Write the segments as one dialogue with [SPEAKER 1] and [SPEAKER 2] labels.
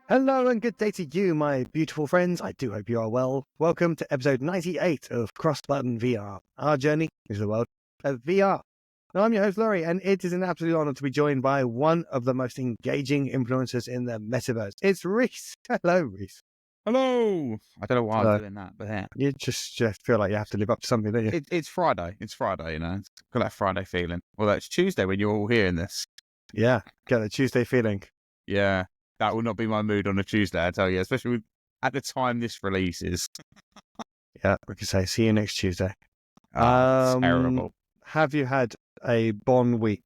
[SPEAKER 1] Hello and good day to you, my beautiful friends. I do hope you are well. Welcome to episode 98 of CrossButton VR. Our journey is the world of VR. Now, I'm your host, Laurie, and it is an absolute honor to be joined by one of the most engaging influencers in the metaverse. It's Reece. Hello, Reece.
[SPEAKER 2] Hello. I don't know why
[SPEAKER 1] Hello.
[SPEAKER 2] I'm doing that, but yeah.
[SPEAKER 1] You just feel like you have to live up to something, don't you?
[SPEAKER 2] It's Friday. It's Friday, you know. It's got that Friday feeling. Well, it's Tuesday when you're all hearing this.
[SPEAKER 1] Yeah, get the Tuesday feeling.
[SPEAKER 2] Yeah, that will not be my mood on a Tuesday, I tell you, especially at the time this releases.
[SPEAKER 1] Yeah, we could say see you next Tuesday.
[SPEAKER 2] Terrible.
[SPEAKER 1] Have you had a bon week?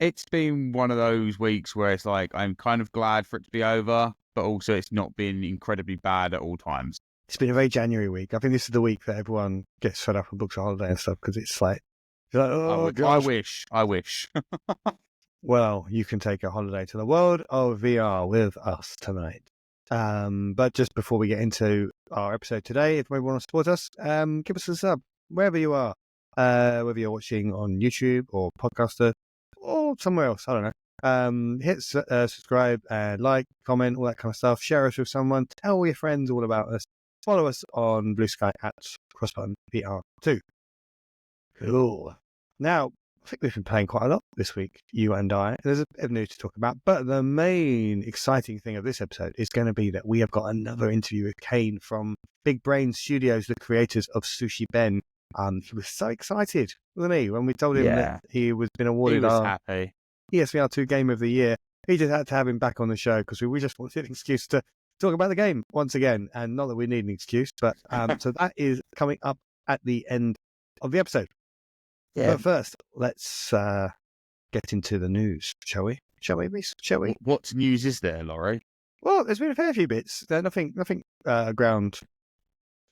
[SPEAKER 2] It's been one of those weeks where it's like I'm kind of glad for it to be over, but also it's not been incredibly bad at all times.
[SPEAKER 1] It's been a very January week. I think this is the week that everyone gets fed up and books a holiday and stuff because it's like, oh,
[SPEAKER 2] I wish.
[SPEAKER 1] Well, you can take a holiday to the world of VR with us tonight. But just before we get into our episode today, if you want to support us, give us a sub wherever you are, whether you're watching on YouTube or Podcaster or somewhere else. I don't know. Hit subscribe and like, comment, all that kind of stuff. Share us with someone. Tell all your friends all about us. Follow us on Blue Sky at CrossButton VR 2. Cool. Now, I think we've been playing quite a lot this week, you and I. There's a bit of news to talk about, but the main exciting thing of this episode is going to be that we have got another interview with Kane from Big Brain Studios, the creators of Sushi Ben. He was so excited, wasn't he, when we told him that he was been awarded
[SPEAKER 2] he was
[SPEAKER 1] our
[SPEAKER 2] happy.
[SPEAKER 1] ESVR 2 Game of the Year. He just had to have him back on the show because we just wanted an excuse to talk about the game once again, and not that we need an excuse, but so that is coming up at the end of the episode. Yeah. But first, let's get into the news, shall we? Shall we, Reece? Shall we?
[SPEAKER 2] What news is there, Laurie?
[SPEAKER 1] Well, there's been a fair few bits. Nothing ground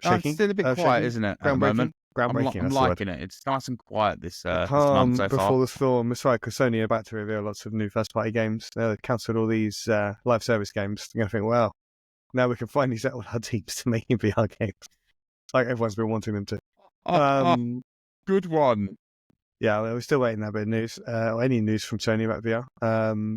[SPEAKER 1] shaking.
[SPEAKER 2] It's still a bit quiet, isn't it, at the moment?
[SPEAKER 1] Groundbreaking.
[SPEAKER 2] I'm liking it. It's nice and quiet this month so far.
[SPEAKER 1] Before the storm. That's right, because Sony are about to reveal lots of new first-party games. They've cancelled all these live service games. They're going to think, well, now we can finally settle our teams to making VR games. Like everyone's been wanting them to.
[SPEAKER 2] Good one.
[SPEAKER 1] Yeah, we're still waiting that bit of news, or any news from Sony about VR.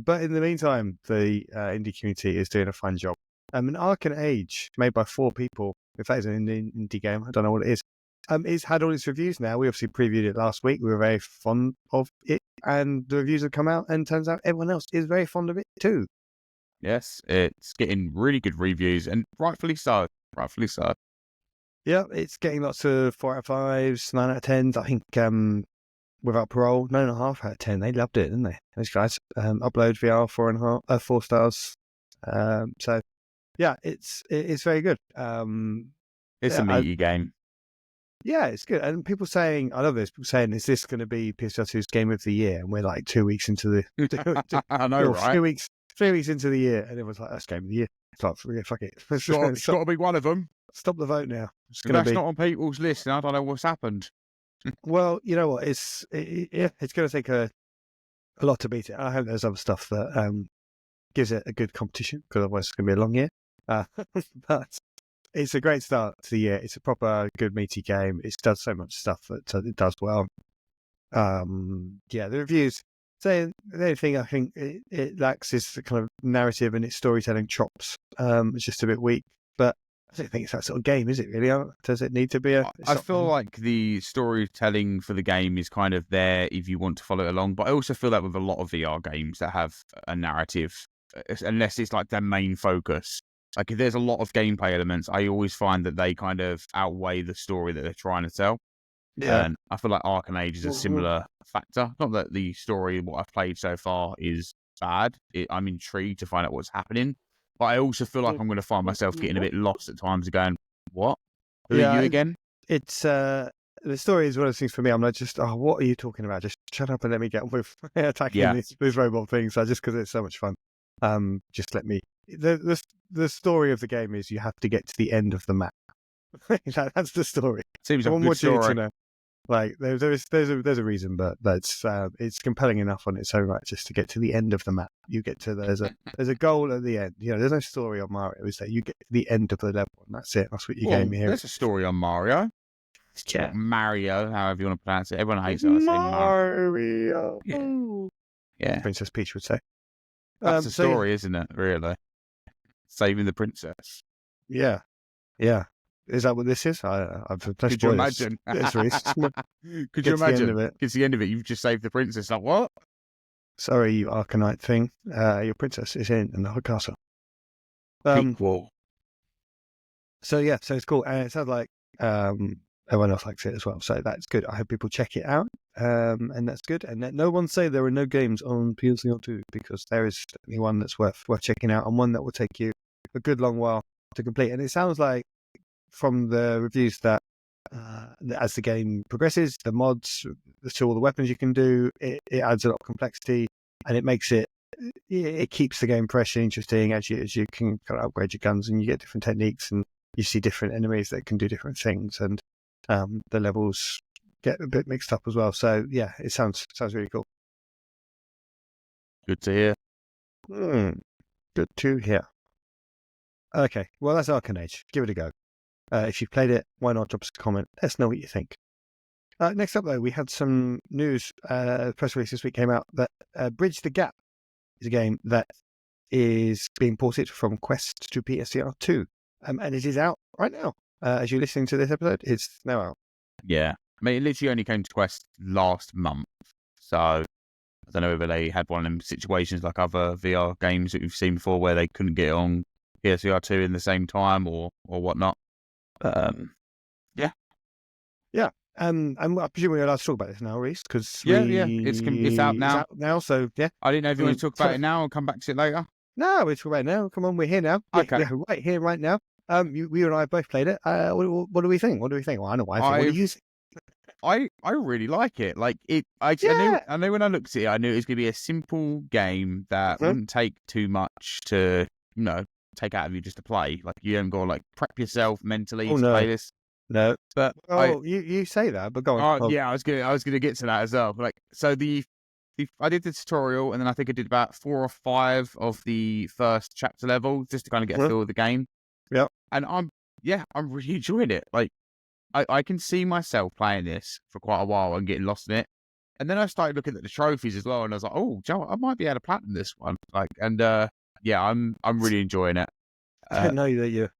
[SPEAKER 1] But in the meantime, the indie community is doing a fun job. An Arken Age, made by 4 people, if that is an indie game, I don't know what it is, it's had all its reviews now. We obviously previewed it last week. We were very fond of it, and the reviews have come out, and turns out everyone else is very fond of it too.
[SPEAKER 2] Yes, it's getting really good reviews, and rightfully so. Yeah,
[SPEAKER 1] it's getting lots of 4 out of 5s, 9 out of 10s. I think Without Parole, 9.5 out of 10. They loved it, didn't they? Those guys. Upload VR, 4 stars. So, yeah, it's very good.
[SPEAKER 2] It's a meaty game.
[SPEAKER 1] Yeah, it's good. And people saying, I love this, people saying, is this going to be PSVR2's Game of the Year? And we're like 2 weeks into the...
[SPEAKER 2] I know, right?
[SPEAKER 1] 3 weeks into the year. And everyone's like, that's Game of the Year. It's like, yeah, fuck it.
[SPEAKER 2] It's got to be one of them.
[SPEAKER 1] Stop the vote now.
[SPEAKER 2] That's not on people's list, and I don't know what's happened.
[SPEAKER 1] Well, you know what? It's going to take a lot to beat it. I hope there's other stuff that gives it a good competition, because otherwise it's going to be a long year. But it's a great start to the year. It's a proper good meaty game. It does so much stuff that it does well. The reviews say the only thing I think it lacks is the kind of narrative and its storytelling chops. It's just a bit weak, but I don't think it's that sort of game, is it really? Does it need to be
[SPEAKER 2] I feel like the storytelling for the game is kind of there if you want to follow it along, but I also feel that with a lot of VR games that have a narrative, unless it's like their main focus. Like if there's a lot of gameplay elements, I always find that they kind of outweigh the story that they're trying to tell. Yeah. And I feel like Arken Age is a similar factor. Not that the story, what I've played so far, is bad. I'm intrigued to find out what's happening. But I also feel like I'm going to find myself getting a bit lost at times and going, what? Who are you again?
[SPEAKER 1] It's the story is one of those things for me. I'm like, just, what are you talking about? Just shut up and let me get on with attacking these robot things. Just because it's so much fun. Just let me. The story of the game is you have to get to the end of the map. That's the story.
[SPEAKER 2] Seems like a good story.
[SPEAKER 1] To know. Like there's a reason, but it's compelling enough on its own right just to get to the end of the map. You get to there's a goal at the end. You know, there's no story on Mario. It's that you get to the end of the level, and that's it. That's what you gave me here.
[SPEAKER 2] There's a story on Mario.
[SPEAKER 1] Yeah.
[SPEAKER 2] Mario, however you want to pronounce it. Everyone hates it. I say
[SPEAKER 1] Mario.
[SPEAKER 2] Yeah.
[SPEAKER 1] Princess Peach would say.
[SPEAKER 2] That's the story, isn't it? Really. saving the princess.
[SPEAKER 1] Yeah. Is that what this is?
[SPEAKER 2] Could you imagine?
[SPEAKER 1] It's Reece.
[SPEAKER 2] Could you imagine?
[SPEAKER 1] End of it.
[SPEAKER 2] It's the end of it. You've just saved the princess. Like, what?
[SPEAKER 1] Sorry, you Arcanite thing. Your princess is in the castle.
[SPEAKER 2] Equal.
[SPEAKER 1] So yeah, so it's cool, and it sounds like everyone else likes it as well. So that's good. I hope people check it out, and that's good. And no one say there are no games on PLCR2 because there is definitely one that's worth checking out, and one that will take you a good long while to complete. And it sounds like from the reviews that as the game progresses, the mods to all the weapons you can do, it adds a lot of complexity, and it makes it keeps the game fresh and interesting as you can kind of upgrade your guns and you get different techniques and you see different enemies that can do different things, and the levels get a bit mixed up as well. So yeah, it sounds really cool.
[SPEAKER 2] Good to hear.
[SPEAKER 1] Good to hear. Okay, well that's Arken Age. Give it a go. If you've played it, why not drop us a comment? Let us know what you think. Next up, though, we had some news. Press release this week came out that Bridge the Gap is a game that is being ported from Quest to PSVR2. And it is out right now. As you're listening to this episode, it's now out.
[SPEAKER 2] Yeah. I mean, it literally only came to Quest last month. So I don't know whether they had one of them situations like other VR games that we've seen before where they couldn't get on PSVR2 in the same time or whatnot. Yeah.
[SPEAKER 1] And I presume we're allowed to talk about this now, Reece, because
[SPEAKER 2] it's out now.
[SPEAKER 1] It's out now, so yeah.
[SPEAKER 2] I didn't know if you want to talk about it now and come back to it later.
[SPEAKER 1] No, we're talking about it now. Come on, we're here now.
[SPEAKER 2] Okay.
[SPEAKER 1] Yeah, right here, right now. You and I both played it. What do we think? What do we think? Well, I know what I think. What do you think?
[SPEAKER 2] I really like it. Like it. I know when I looked at it, I knew it was going to be a simple game that wouldn't take too much to take out of you just to play. Like you haven't got to prep yourself mentally to play this.
[SPEAKER 1] No,
[SPEAKER 2] but
[SPEAKER 1] you say that, but go on.
[SPEAKER 2] Yeah, I was gonna get to that as well. So I did the tutorial, and then I think I did about 4 or 5 of the first chapter level just to kind of get a feel of the game.
[SPEAKER 1] Yeah,
[SPEAKER 2] and I'm really enjoying it. Like I can see myself playing this for quite a while and getting lost in it. And then I started looking at the trophies as well, and I was like, oh, Joe, I might be able to platinum this one. I'm really enjoying it.
[SPEAKER 1] I know that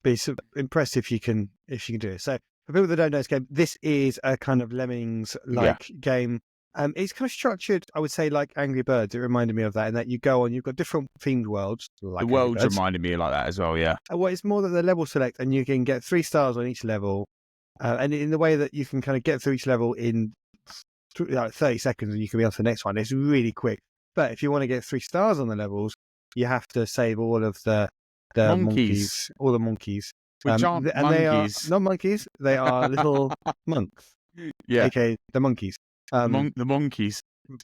[SPEAKER 1] be impressed if you can do it. So for people that don't know this game, this is a kind of Lemmings-like game. It's kind of structured, I would say, like Angry Birds. It reminded me of that, in that you go on, you've got different themed worlds. Like
[SPEAKER 2] the worlds reminded me like that as well, yeah.
[SPEAKER 1] Well, it's more than the level select, and you can get 3 stars on each level, and in the way that you can kind of get through each level in 30 seconds, and you can be on to the next one. It's really quick. But if you want to get 3 stars on the levels, you have to save all of the monkeys, all the monkeys.
[SPEAKER 2] Which aren't monkeys.
[SPEAKER 1] They are not monkeys, they are little monks.
[SPEAKER 2] Yeah.
[SPEAKER 1] Okay, the monkeys.
[SPEAKER 2] The monkeys.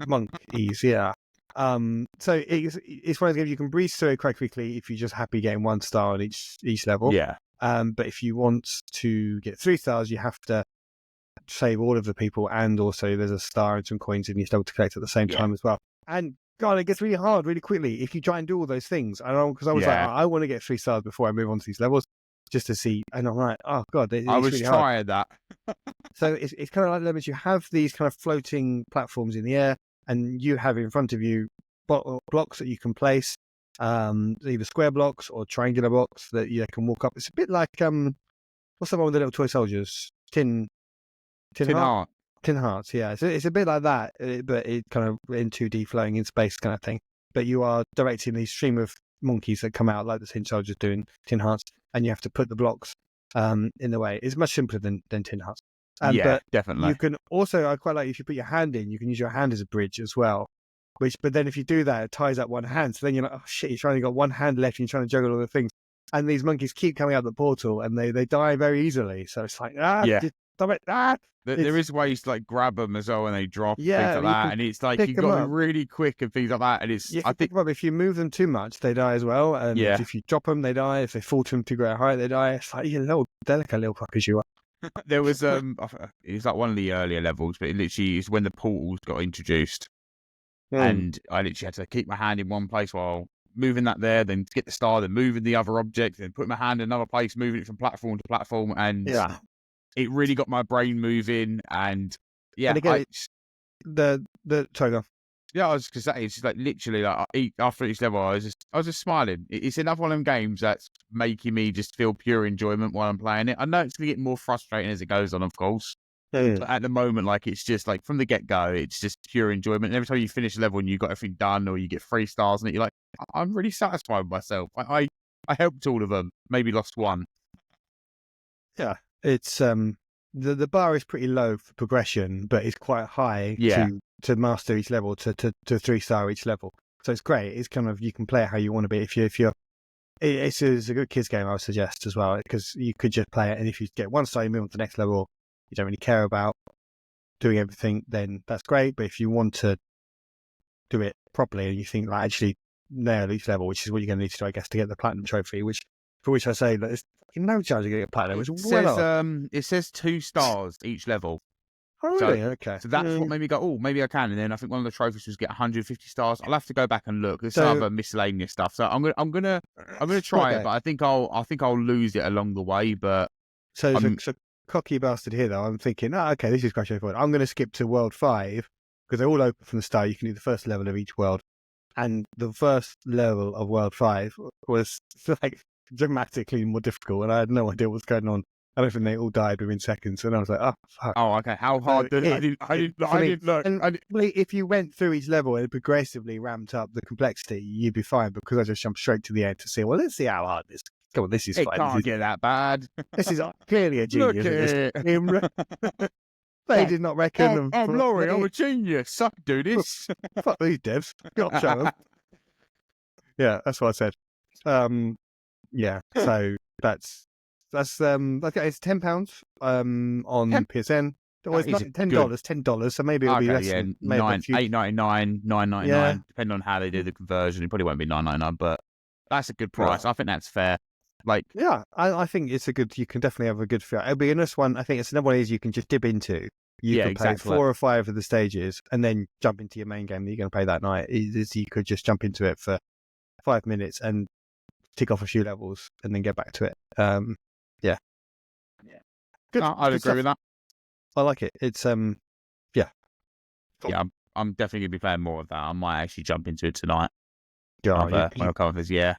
[SPEAKER 1] Monkeys, yeah. So it's one of those games you can breeze through it quite quickly if you're just happy getting 1 star on each level.
[SPEAKER 2] Yeah.
[SPEAKER 1] But if you want to get 3 stars, you have to save all of the people, and also there's a star and some coins in your level to collect at the same time as well. And God, it gets really hard really quickly if you try and do all those things. I know, because I was like, I want to get 3 stars before I move on to these levels, just to see. And I'm like, oh God, I was really
[SPEAKER 2] trying that.
[SPEAKER 1] So it's kind of like Lemons. You have these kind of floating platforms in the air, and you have in front of you blocks that you can place, either square blocks or triangular blocks that you can walk up. It's a bit like what's the one with the little toy soldiers? Tin Heart. Tin Hearts, yeah. So it's a bit like that, but it kind of in 2D flowing in space kind of thing. But you are directing these stream of monkeys that come out like the Tin Soldiers doing Tin Hearts, and you have to put the blocks in the way. It's much simpler than Tin Hearts.
[SPEAKER 2] But definitely.
[SPEAKER 1] You can also, I quite like, if you put your hand in, you can use your hand as a bridge as well. But then if you do that, it ties up one hand. So then you're like, oh shit, you're trying to got one hand left and you're trying to juggle all the things. And these monkeys keep coming out the portal, and they die very easily. So it's like, stop it,
[SPEAKER 2] There is ways to grab them as well when they drop, things like that, and it's like you've got to be really quick and things like that. And it's I think
[SPEAKER 1] if you move them too much, they die as well. And if you drop them, they die. If they fall to them too great a height, they die. It's like, you little delicate little fuckers you are.
[SPEAKER 2] There was it was like one of the earlier levels, but it literally is when the portals got introduced, and I literally had to keep my hand in one place while moving that there, then get the star, then moving the other object, then put my hand in another place, moving it from platform to platform, and it really got my brain moving. And
[SPEAKER 1] and again, sorry, go on.
[SPEAKER 2] Yeah, I was gonna say it's just like literally like after each level, I was just smiling. It's another one of them games that's making me just feel pure enjoyment while I'm playing it. I know it's gonna get more frustrating as it goes on, of course. But at the moment, like it's just like from the get go, it's just pure enjoyment. And every time you finish a level and you got everything done, or you get 3 stars, and you're like, I'm really satisfied with myself. I helped all of them, maybe lost one.
[SPEAKER 1] Yeah, it's the bar is pretty low for progression, but it's quite high
[SPEAKER 2] Yeah.
[SPEAKER 1] to master each level to 3-star each level. So it's great. It's kind of, you can play it how you want to be. If you're it's a good kids game, I would suggest as well, because you could just play it, and if you get 1 star, you move on to the next level. You don't really care about doing everything, then that's great. But if you want to do it properly and you think like actually nail each level, which is what you're going to need to do, I guess, to get the platinum trophy, for which I say that there's no chance of getting a platinum.
[SPEAKER 2] It says 2 stars each level.
[SPEAKER 1] Oh, really? Okay.
[SPEAKER 2] So that's what made me go, oh, maybe I can. And then I think one of the trophies was get 150 stars. I'll have to go back and look. There's some other miscellaneous stuff. So I'm gonna try it, but I think I'll lose it along the way. But
[SPEAKER 1] so cocky bastard here though. I'm thinking, okay, this is quite straightforward. I'm going to skip to World 5 because they're all open from the start. You can do the first level of each world, and the first level of World 5 was like dramatically more difficult, and I had no idea what was going on. I don't think they all died within seconds, and I was like, "Oh, fuck!"
[SPEAKER 2] Oh, okay. How hard? I didn't look.
[SPEAKER 1] And if you went through each level and progressively ramped up the complexity, you'd be fine. Because I just jumped straight to the end to see. Well, let's see how hard this. Come on, this is fine.
[SPEAKER 2] It can't get that bad.
[SPEAKER 1] This is clearly a genius. They did not reckon.
[SPEAKER 2] I'm Laurie. I'm a genius. I can do this.
[SPEAKER 1] Fuck these devs. Got to show them. Yeah, that's what I said. Yeah. So that's okay. It's £10 on PSN. Oh, it's not $10. So maybe it'll be less.
[SPEAKER 2] Yeah,
[SPEAKER 1] than,
[SPEAKER 2] $8.99, $9.99.
[SPEAKER 1] Yeah.
[SPEAKER 2] Depending on how they do the conversion, it probably won't be $9.99, but that's a good price. I think that's fair. Like,
[SPEAKER 1] yeah, I think it's a good. You can definitely have a good feel. It'll be a nice one. I think it's another one of these you can just dip into. You can play 4 or 5 of the stages and then jump into your main game that you're going to play that night. You could just jump into it for 5 minutes and tick off a few levels and then get back to it. Yeah. Good.
[SPEAKER 2] I'd agree with that.
[SPEAKER 1] I like it. It's
[SPEAKER 2] yeah. I'm definitely gonna be playing more of that. I might actually jump into it tonight. When I come off this, yeah.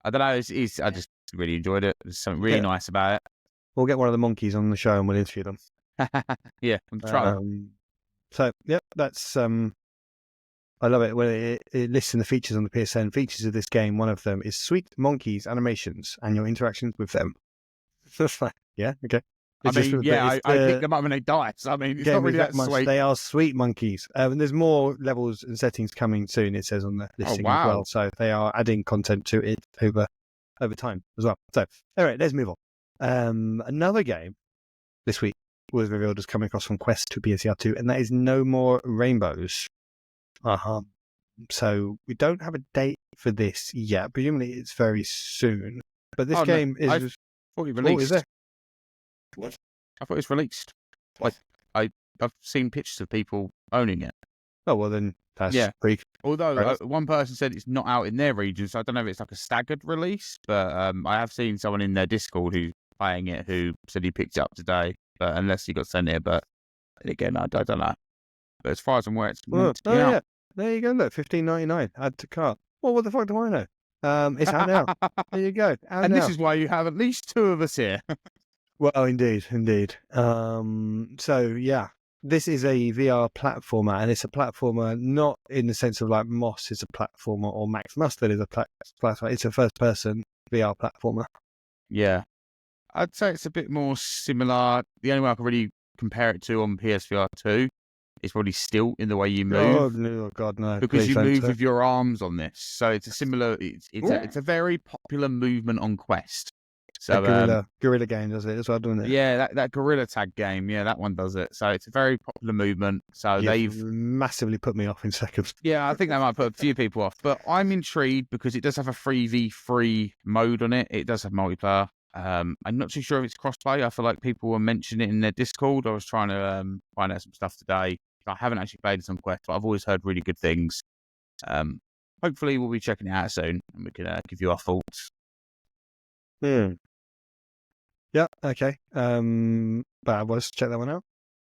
[SPEAKER 2] I don't know. I just really enjoyed it. There's something really nice about it.
[SPEAKER 1] We'll get one of the monkeys on the show and we'll interview them.
[SPEAKER 2] Yeah, I'm
[SPEAKER 1] trying. So yeah, that's I love it when it lists in the features on the PSN. Features of this game, one of them is sweet monkeys animations and your interactions with them. Yeah, okay.
[SPEAKER 2] I pick them up when they die. So, I mean, it's not really that sweet.
[SPEAKER 1] They are sweet monkeys. And there's more levels and settings coming soon, it says on the listing as well. So they are adding content to it over time as well. So, all right, let's move on. Another game this week was revealed as coming across from Quest to PSVR 2, and that is No More Rainbows. So we don't have a date for this yet. Presumably it's very soon. But this game is...
[SPEAKER 2] I thought it released.
[SPEAKER 1] Is there?
[SPEAKER 2] What? I thought it was released. Like I've seen pictures of people owning it.
[SPEAKER 1] Oh well, then that's pretty.
[SPEAKER 2] Although one person said it's not out in their region, so I don't know if it's like a staggered release. But I have seen someone in their Discord who's playing it who said he picked it up today. But unless he got sent here, but again, I don't know. But as far as I'm aware, it's
[SPEAKER 1] yeah. There you go. Look, $15.99. Add to cart. Well, what the fuck do I know? It's out now. There you go.
[SPEAKER 2] This is why you have at least 2 of us here.
[SPEAKER 1] Well, indeed. So, yeah, this is a VR platformer, and it's a platformer not in the sense of like Moss is a platformer or Max Mustard is a platformer. It's a first-person VR platformer.
[SPEAKER 2] Yeah. I'd say it's a bit more similar. The only way I can really compare it to on PSVR 2 is probably still in the way you move.
[SPEAKER 1] Oh, God, no.
[SPEAKER 2] Because you move with your arms on this. So it's a similar... It's a very popular movement on Quest. So
[SPEAKER 1] Gorilla game does it as well, doesn't it?
[SPEAKER 2] Yeah, that Gorilla Tag game, that one does it. So it's a very popular movement. So they've
[SPEAKER 1] massively put me off in seconds.
[SPEAKER 2] Yeah, I think that might put a few people off. But I'm intrigued because it does have a 3v3 mode on it. It does have multiplayer. I'm not too sure if it's crossplay. I feel like people were mentioning it in their Discord. I was trying to find out some stuff today. I haven't actually played this on Quest, but I've always heard really good things. Hopefully we'll be checking it out soon and we can give you our thoughts.
[SPEAKER 1] Yeah, okay. But I was check that one out.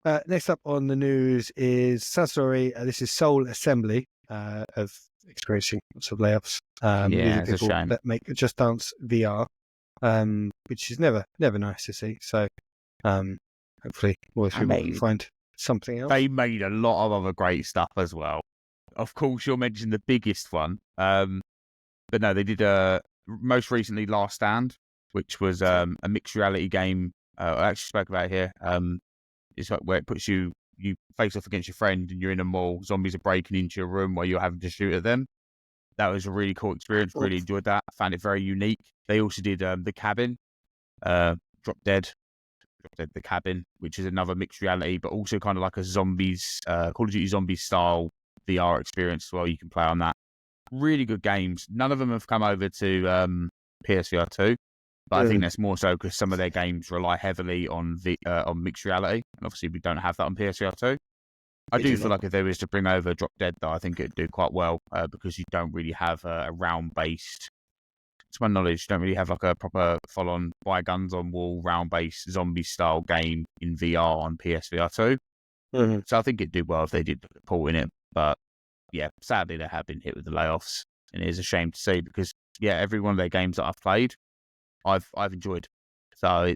[SPEAKER 1] Next up on the news is sad story. This is Soul Assembly of experiencing lots of layoffs. These are
[SPEAKER 2] it's a
[SPEAKER 1] people
[SPEAKER 2] shame.
[SPEAKER 1] that make Just Dance VR, which is never nice to see. So hopefully more people can find something else.
[SPEAKER 2] They made a lot of other great stuff as well. Of course, you'll mention the biggest one. But no, they did most recently Last Stand, which was a mixed reality game. I actually spoke about it here. It's like where it puts you face off against your friend and you're in a mall. Zombies are breaking into your room while you're having to shoot at them. That was a really cool experience. Really enjoyed that. Found it very unique. They also did The Cabin, Drop Dead, The Cabin, which is another mixed reality, but also kind of like a zombies, Call of Duty Zombies style VR experience as well. You can play on that. Really good games. None of them have come over to PSVR 2, but I think that's more so because some of their games rely heavily on mixed reality, and obviously we don't have that on PSVR 2. I do feel like if they was to bring over Drop Dead, though, I think it'd do quite well because you don't really have a round-based, to my knowledge, you don't really have like a proper full-on fire guns on wall, round-based zombie-style game in VR on PSVR 2. So I think it'd do well if they did port in it, but yeah, sadly they have been hit with the layoffs, and it is a shame to see because every one of their games that I've played, I've enjoyed. So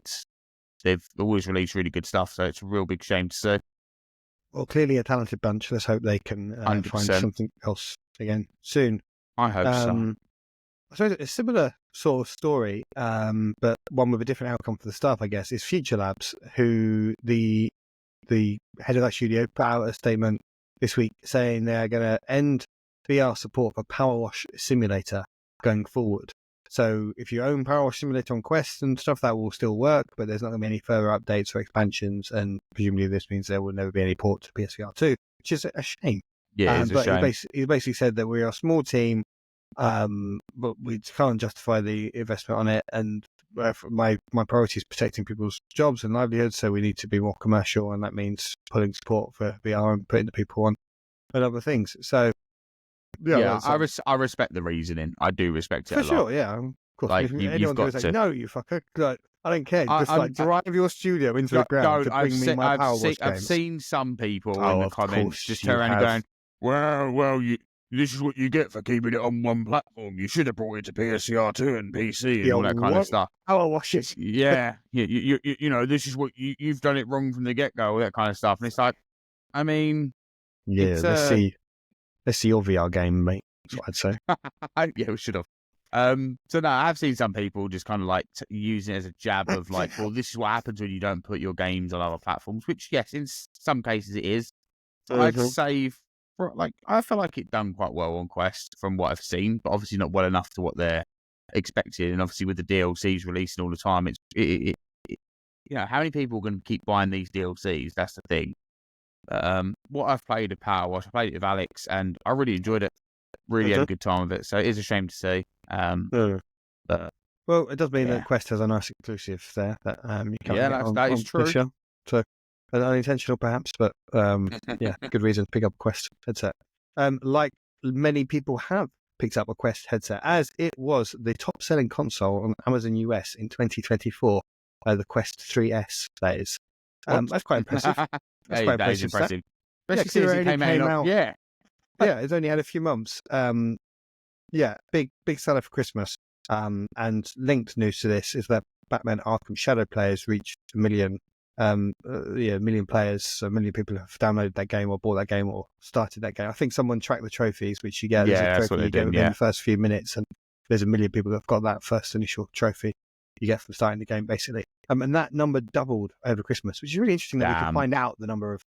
[SPEAKER 2] they've always released really good stuff. So it's a real big shame to see.
[SPEAKER 1] Well, clearly a talented bunch. Let's hope they can find something else again soon.
[SPEAKER 2] I hope so.
[SPEAKER 1] I suppose a similar sort of story, but one with a different outcome for the staff, I guess, is Future Labs, who the head of that studio put out a statement this week saying they're going to end VR support for Powerwash Simulator going forward. So if you own Powerwash Simulator on Quest and stuff, that will still work, but there's not going to be any further updates or expansions, and presumably this means there will never be any port to PSVR 2, which is a shame.
[SPEAKER 2] Yeah, it's a shame.
[SPEAKER 1] He basically said that we are a small team, but we can't justify the investment on it, and my priority is protecting people's jobs and livelihoods, so we need to be more commercial, and that means pulling support for VR and putting the people on and other things. So
[SPEAKER 2] I respect the reasoning. I do respect it
[SPEAKER 1] for
[SPEAKER 2] a lot.
[SPEAKER 1] Sure. Yeah, of course.
[SPEAKER 2] Like,
[SPEAKER 1] if
[SPEAKER 2] you've
[SPEAKER 1] anyone
[SPEAKER 2] got
[SPEAKER 1] goes
[SPEAKER 2] to...
[SPEAKER 1] like, no, you fucker, like, I don't care. Just drive your studio into the ground to bring me my Powerwash games.
[SPEAKER 2] I've seen some people in the comments just turn around and going, well, this is what you get for keeping it on one platform. You should have brought it to PSVR 2 and PC and all that kind of stuff.
[SPEAKER 1] Powerwash it.
[SPEAKER 2] Yeah. You know, this is what you've done it wrong from the get-go, all that kind of stuff. And it's like, I mean...
[SPEAKER 1] Yeah, let's see your VR game, mate. That's what I'd say.
[SPEAKER 2] Yeah, we should have. So no, I've seen some people just kind of like using it as a jab of like, well, this is what happens when you don't put your games on other platforms, which yes, in some cases it is. I'd say, I feel like it done quite well on Quest from what I've seen, but obviously not well enough to what they're expecting. And obviously with the DLCs releasing all the time, you know, how many people can keep buying these DLCs? That's the thing. What I've played of Powerwash, I played it with Alex, and I really enjoyed it. Really had a good time with it. So it is a shame to see. But,
[SPEAKER 1] well, it does mean that Quest has a nice exclusive there that you can't get
[SPEAKER 2] that is true.
[SPEAKER 1] Show. So unintentional perhaps, but good reason to pick up a Quest headset. Like many people have picked up a Quest headset, as it was the top-selling console on Amazon US in 2024. The Quest 3S, that is. That's quite impressive.
[SPEAKER 2] That's quite impressive.
[SPEAKER 1] Especially since it came out.
[SPEAKER 2] Yeah,
[SPEAKER 1] it's only had a few months. Big seller for Christmas. And linked news to this is that Batman Arkham Shadow players reached 1 million. Million players. So 1 million people have downloaded that game or bought that game or started that game. I think someone tracked the trophies, which you get.
[SPEAKER 2] That's what they did.
[SPEAKER 1] In the first few minutes, and there's 1 million people that have got that first initial trophy you get from starting the game, basically. And that number doubled over Christmas, which is really interesting that we can find out the number of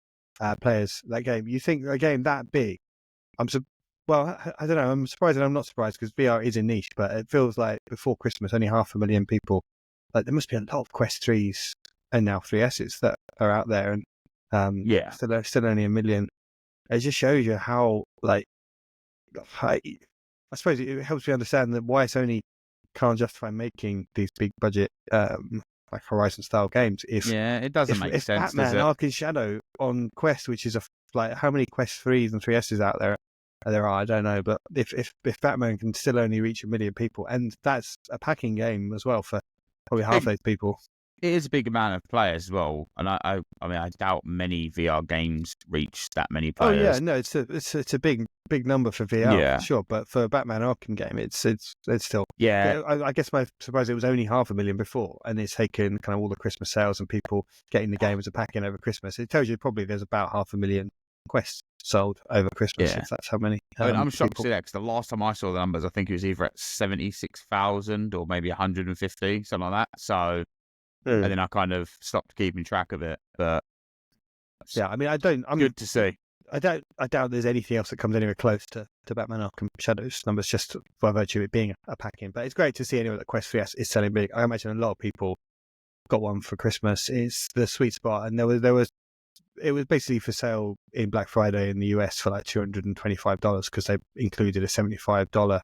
[SPEAKER 1] players that game. You think a game that big? I don't know. I'm surprised and I'm not surprised because VR is a niche, but it feels like before Christmas, only 500,000 people. Like there must be a lot of Quest 3s and now 3Ss that are out there, and still only 1 million. It just shows you how I suppose it helps me understand that why Sony can't justify making these big budget like Horizon style games.
[SPEAKER 2] It doesn't make sense.
[SPEAKER 1] Batman
[SPEAKER 2] does it?
[SPEAKER 1] Arken Shadow on Quest, which is how many Quest 3s and 3Ss out there are, I don't know, but if Batman can still only reach 1 million people, and that's a packing game as well for probably half those people.
[SPEAKER 2] it is a big amount of players as well, and I mean, I doubt many VR games reach that many
[SPEAKER 1] Oh
[SPEAKER 2] players.
[SPEAKER 1] yeah, no, it's a big number for VR
[SPEAKER 2] Yeah.
[SPEAKER 1] for sure, but for a Batman Arkham game, it's still.
[SPEAKER 2] Yeah,
[SPEAKER 1] I guess my surprise it was only 500,000 before, and it's taken kind of all the Christmas sales and people getting the game as a pack-in over Christmas. It tells you probably there's about 500,000 quests sold over Christmas.
[SPEAKER 2] Yeah.
[SPEAKER 1] If that's how many.
[SPEAKER 2] I mean, I'm shocked
[SPEAKER 1] people.
[SPEAKER 2] to see that because the last time I saw the numbers, I think it was either at 76,000 or maybe 150, something like that. So, and then I kind of stopped keeping track of it. But
[SPEAKER 1] yeah, I mean, I'm
[SPEAKER 2] good to see.
[SPEAKER 1] I doubt there's anything else that comes anywhere close to Batman Arkham Shadows numbers, just by virtue of it being a pack-in. But it's great to see anyway that Quest 3S is selling big. I imagine a lot of people got one for Christmas. It's the sweet spot, and it was basically for sale in Black Friday in the US for like $225 because they included a $75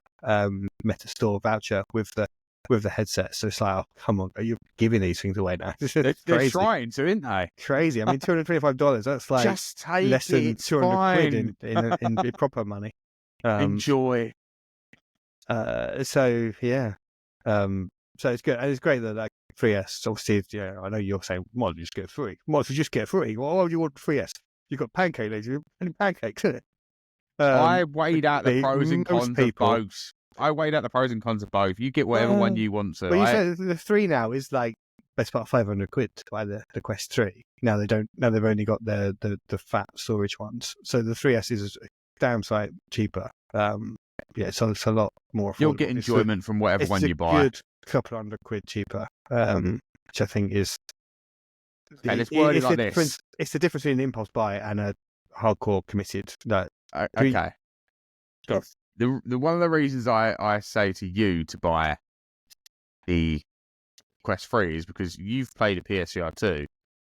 [SPEAKER 1] Meta Store voucher with the headset. So it's like, oh, come on, are you giving these things away now?
[SPEAKER 2] They're trying to, aren't they?
[SPEAKER 1] Crazy. I mean, $225. That's like
[SPEAKER 2] just take
[SPEAKER 1] less than
[SPEAKER 2] it,
[SPEAKER 1] 200 quid in proper money.
[SPEAKER 2] Enjoy.
[SPEAKER 1] So yeah. So it's good. And it's great that 3S, obviously, yeah, I know you're saying, why don't you just get free? Why don't you just get free? Well, why would you want 3S? You've got pancake legs, any pancakes, isn't it?
[SPEAKER 2] I weighed out the pros and cons of both. I weighed out the pros and cons of both. You get whatever one you want to.
[SPEAKER 1] But you said the 3 now is like best part 500 quid to buy the Quest 3. Now they don't. Now they've only got the fat storage ones. So the 3S is damn sight cheaper. Yeah, so it's a lot more affordable.
[SPEAKER 2] You'll get enjoyment from whatever one you buy.
[SPEAKER 1] It's a good couple hundred quid cheaper, which I think is.
[SPEAKER 2] And it's worded like this.
[SPEAKER 1] It's the difference between an impulse buy and a hardcore committed. No,
[SPEAKER 2] okay. The one of the reasons I say to you to buy the Quest 3 is because you've played a PSVR 2.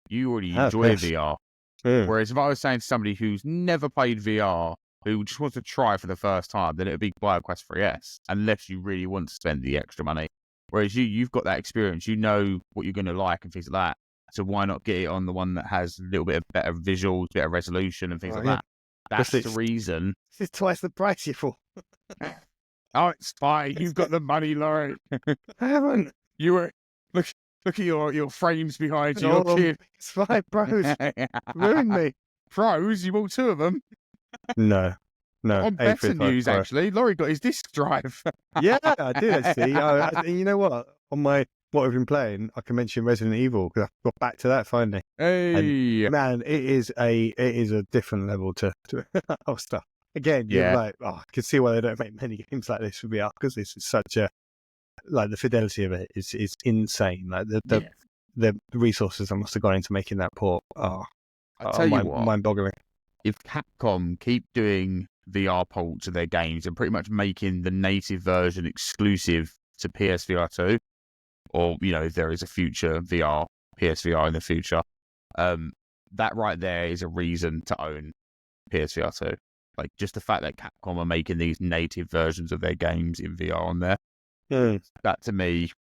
[SPEAKER 2] You already enjoy VR. Whereas if I was saying to somebody who's never played VR, who just wants to try for the first time, then it would be buy a Quest 3S, unless you really want to spend the extra money. Whereas you've got that experience, you know what you're going to like and things like that. So why not get it on the one that has a little bit of better visuals, better resolution and things like that? That's the reason.
[SPEAKER 1] This is twice the price you for.
[SPEAKER 2] Oh, it's fine. You've got the money, Laurie.
[SPEAKER 1] I haven't.
[SPEAKER 2] You were look at your frames behind you.
[SPEAKER 1] It's fine, pros. Ruined me.
[SPEAKER 2] Pros? You bought 2 of them?
[SPEAKER 1] No.
[SPEAKER 2] On better news, actually, Laurie got his disc drive.
[SPEAKER 1] Yeah, I did actually. You know what? On what I've been playing, I can mention Resident Evil because I got back to that finally.
[SPEAKER 2] Hey,
[SPEAKER 1] and, man, it is a different level to our stuff. Again, you're like, I can see why they don't make many games like this for VR because this is such a the fidelity of it is insane. Like the resources that must have gone into making that port are mind-boggling.
[SPEAKER 2] If Capcom keep doing VR ports of their games and pretty much making the native version exclusive to PSVR 2, or if there is a future PSVR in the future, that right there is a reason to own PSVR 2. Like just the fact that Capcom are making these native versions of their games in VR on there, that to me,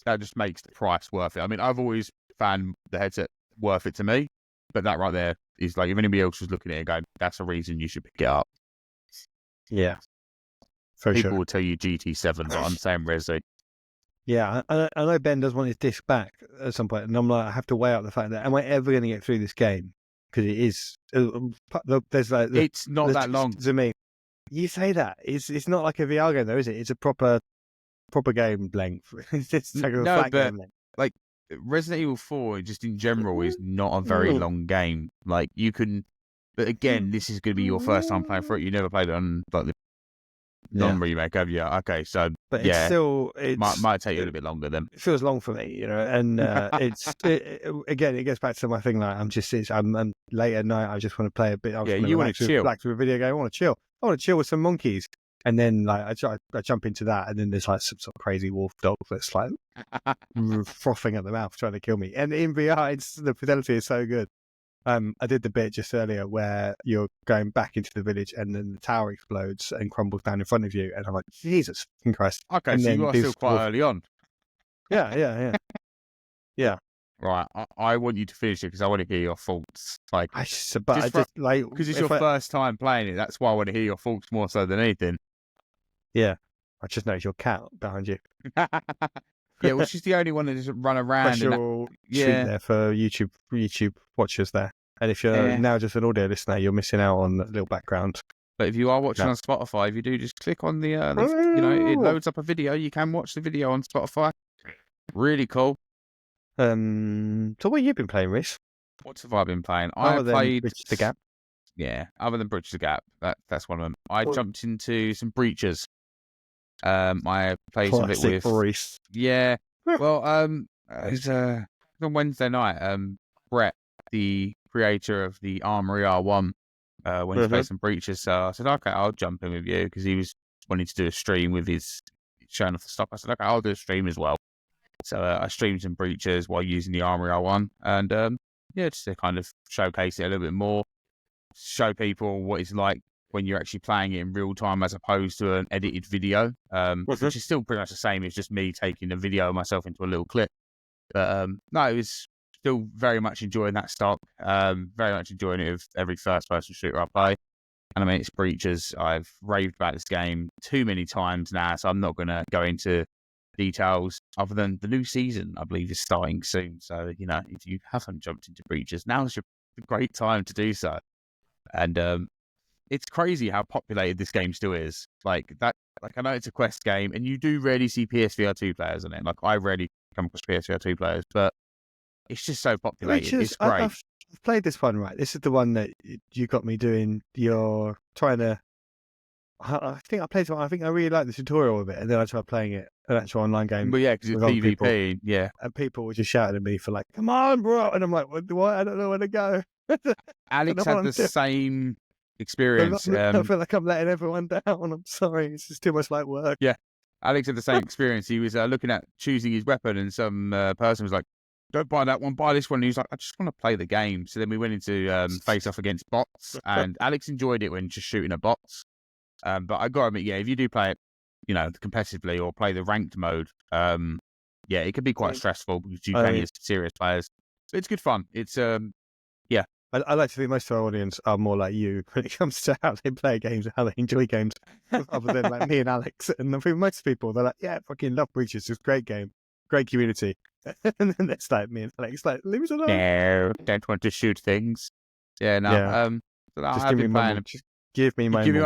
[SPEAKER 2] that just makes the price worth it. I mean, I've always found the headset worth it to me, but that right there is like, if anybody else was looking at it going, that's a reason you should pick it up.
[SPEAKER 1] Yeah.
[SPEAKER 2] People will tell you GT7, but I'm saying Resi.
[SPEAKER 1] Yeah, I know Ben does want his disc back at some point, and I'm like, I have to weigh out the fact that, am I ever going to get through this game? Because it is, there's like...
[SPEAKER 2] It's not that long.
[SPEAKER 1] To me, you say that. It's not like a VR game though, is it? It's a proper game length. It's like a flat game length.
[SPEAKER 2] Like, Resident Evil 4, just in general, is not a very long game. Like, you can... But again, this is going to be your first time playing for it. You never played it on like the non-remake, have you? Okay, so
[SPEAKER 1] but it's still
[SPEAKER 2] might take you a little bit longer then.
[SPEAKER 1] It feels long for me, and again, it goes back to my thing. Like I'm late at night. I just want to play a bit.
[SPEAKER 2] You want to chill.
[SPEAKER 1] Back to a video game. I want to chill. I want to chill with some monkeys. And then I jump into that, and then there's like some sort of crazy wolf dog that's like frothing at the mouth trying to kill me. And in VR, the fidelity is so good. I did the bit just earlier where you're going back into the village and then the tower explodes and crumbles down in front of you, and I'm like, Jesus Christ!
[SPEAKER 2] Okay, so you are still quite early on.
[SPEAKER 1] Yeah.
[SPEAKER 2] Right, I want you to finish it because I want to hear your thoughts. Like,
[SPEAKER 1] because
[SPEAKER 2] it's your first time playing it. That's why I want to hear your thoughts more so than anything.
[SPEAKER 1] Yeah, I just noticed your cat behind you.
[SPEAKER 2] Yeah, well, she's the only one that doesn't run around.
[SPEAKER 1] Special treat
[SPEAKER 2] Yeah.
[SPEAKER 1] there for YouTube watchers there. And if you're
[SPEAKER 2] Yeah.
[SPEAKER 1] now just an audio listener, you're missing out on the little background.
[SPEAKER 2] But if you are watching on Spotify, if you do just click on the it loads up a video. You can watch the video on Spotify. Really cool.
[SPEAKER 1] So what have you been playing, Reece?
[SPEAKER 2] What have I been playing?
[SPEAKER 1] I
[SPEAKER 2] played
[SPEAKER 1] Bridge the Gap.
[SPEAKER 2] Yeah, other than Bridge the Gap, that's one of them. I jumped into some Breaches. I played some of it with
[SPEAKER 1] Reece.
[SPEAKER 2] Yeah. Well, it was on Wednesday night. Brett, the creator of the Armory R1, went to play some Breaches. So I said, okay, I'll jump in with you because he was wanting to do a stream with his showing off the stuff. I said, okay, I'll do a stream as well. So I streamed some Breaches while using the Armory R1, and just to kind of showcase it a little bit more, show people what it's like when you're actually playing it in real time as opposed to an edited video, which is still pretty much the same. It's just me taking a video of myself into a little clip. But no, it was still very much enjoying that stock. Very much enjoying it with every first-person shooter I play. And I mean, it's Breaches. I've raved about this game too many times now, so I'm not going to go into details other than the new season, I believe, is starting soon. So, if you haven't jumped into Breaches, now's your great time to do so. And it's crazy how populated this game still is. Like that, I know it's a Quest game, and you do rarely see PSVR 2 players on it. Like I rarely come across PSVR 2 players, but it's just so populated. It's great.
[SPEAKER 1] I've played this one, right? This is the one that you got me doing. You're trying to. I think I played one. I think I really liked the tutorial of it, and then I tried playing it, an actual online game.
[SPEAKER 2] But yeah, because it's PvP. People, yeah,
[SPEAKER 1] and people were just shouting at me for like, "Come on, bro!" And I'm like, "What? I don't know where to go."
[SPEAKER 2] Alex had the same experience.
[SPEAKER 1] I feel like I'm letting everyone down. I'm sorry. It's just too much like work.
[SPEAKER 2] Yeah, Alex had the same experience. He was looking at choosing his weapon, and some person was like, "Don't buy that one. Buy this one." And he was like, "I just want to play the game." So then we went into face off against bots, and Alex enjoyed it when just shooting at bots. But I gotta admit, yeah, if you do play it, competitively or play the ranked mode, it can be quite stressful because you can get serious players. But it's good fun. It's yeah.
[SPEAKER 1] I like to think most of our audience are more like you when it comes to how they play games and how they enjoy games, other than like me and Alex. And I think most people, they're like, "Yeah, fucking love Breaches. It's a great game, great community." And then it's like me and Alex, like, "Leave us alone."
[SPEAKER 2] No, don't want to shoot things. Yeah, no.
[SPEAKER 1] Yeah.
[SPEAKER 2] Just give me my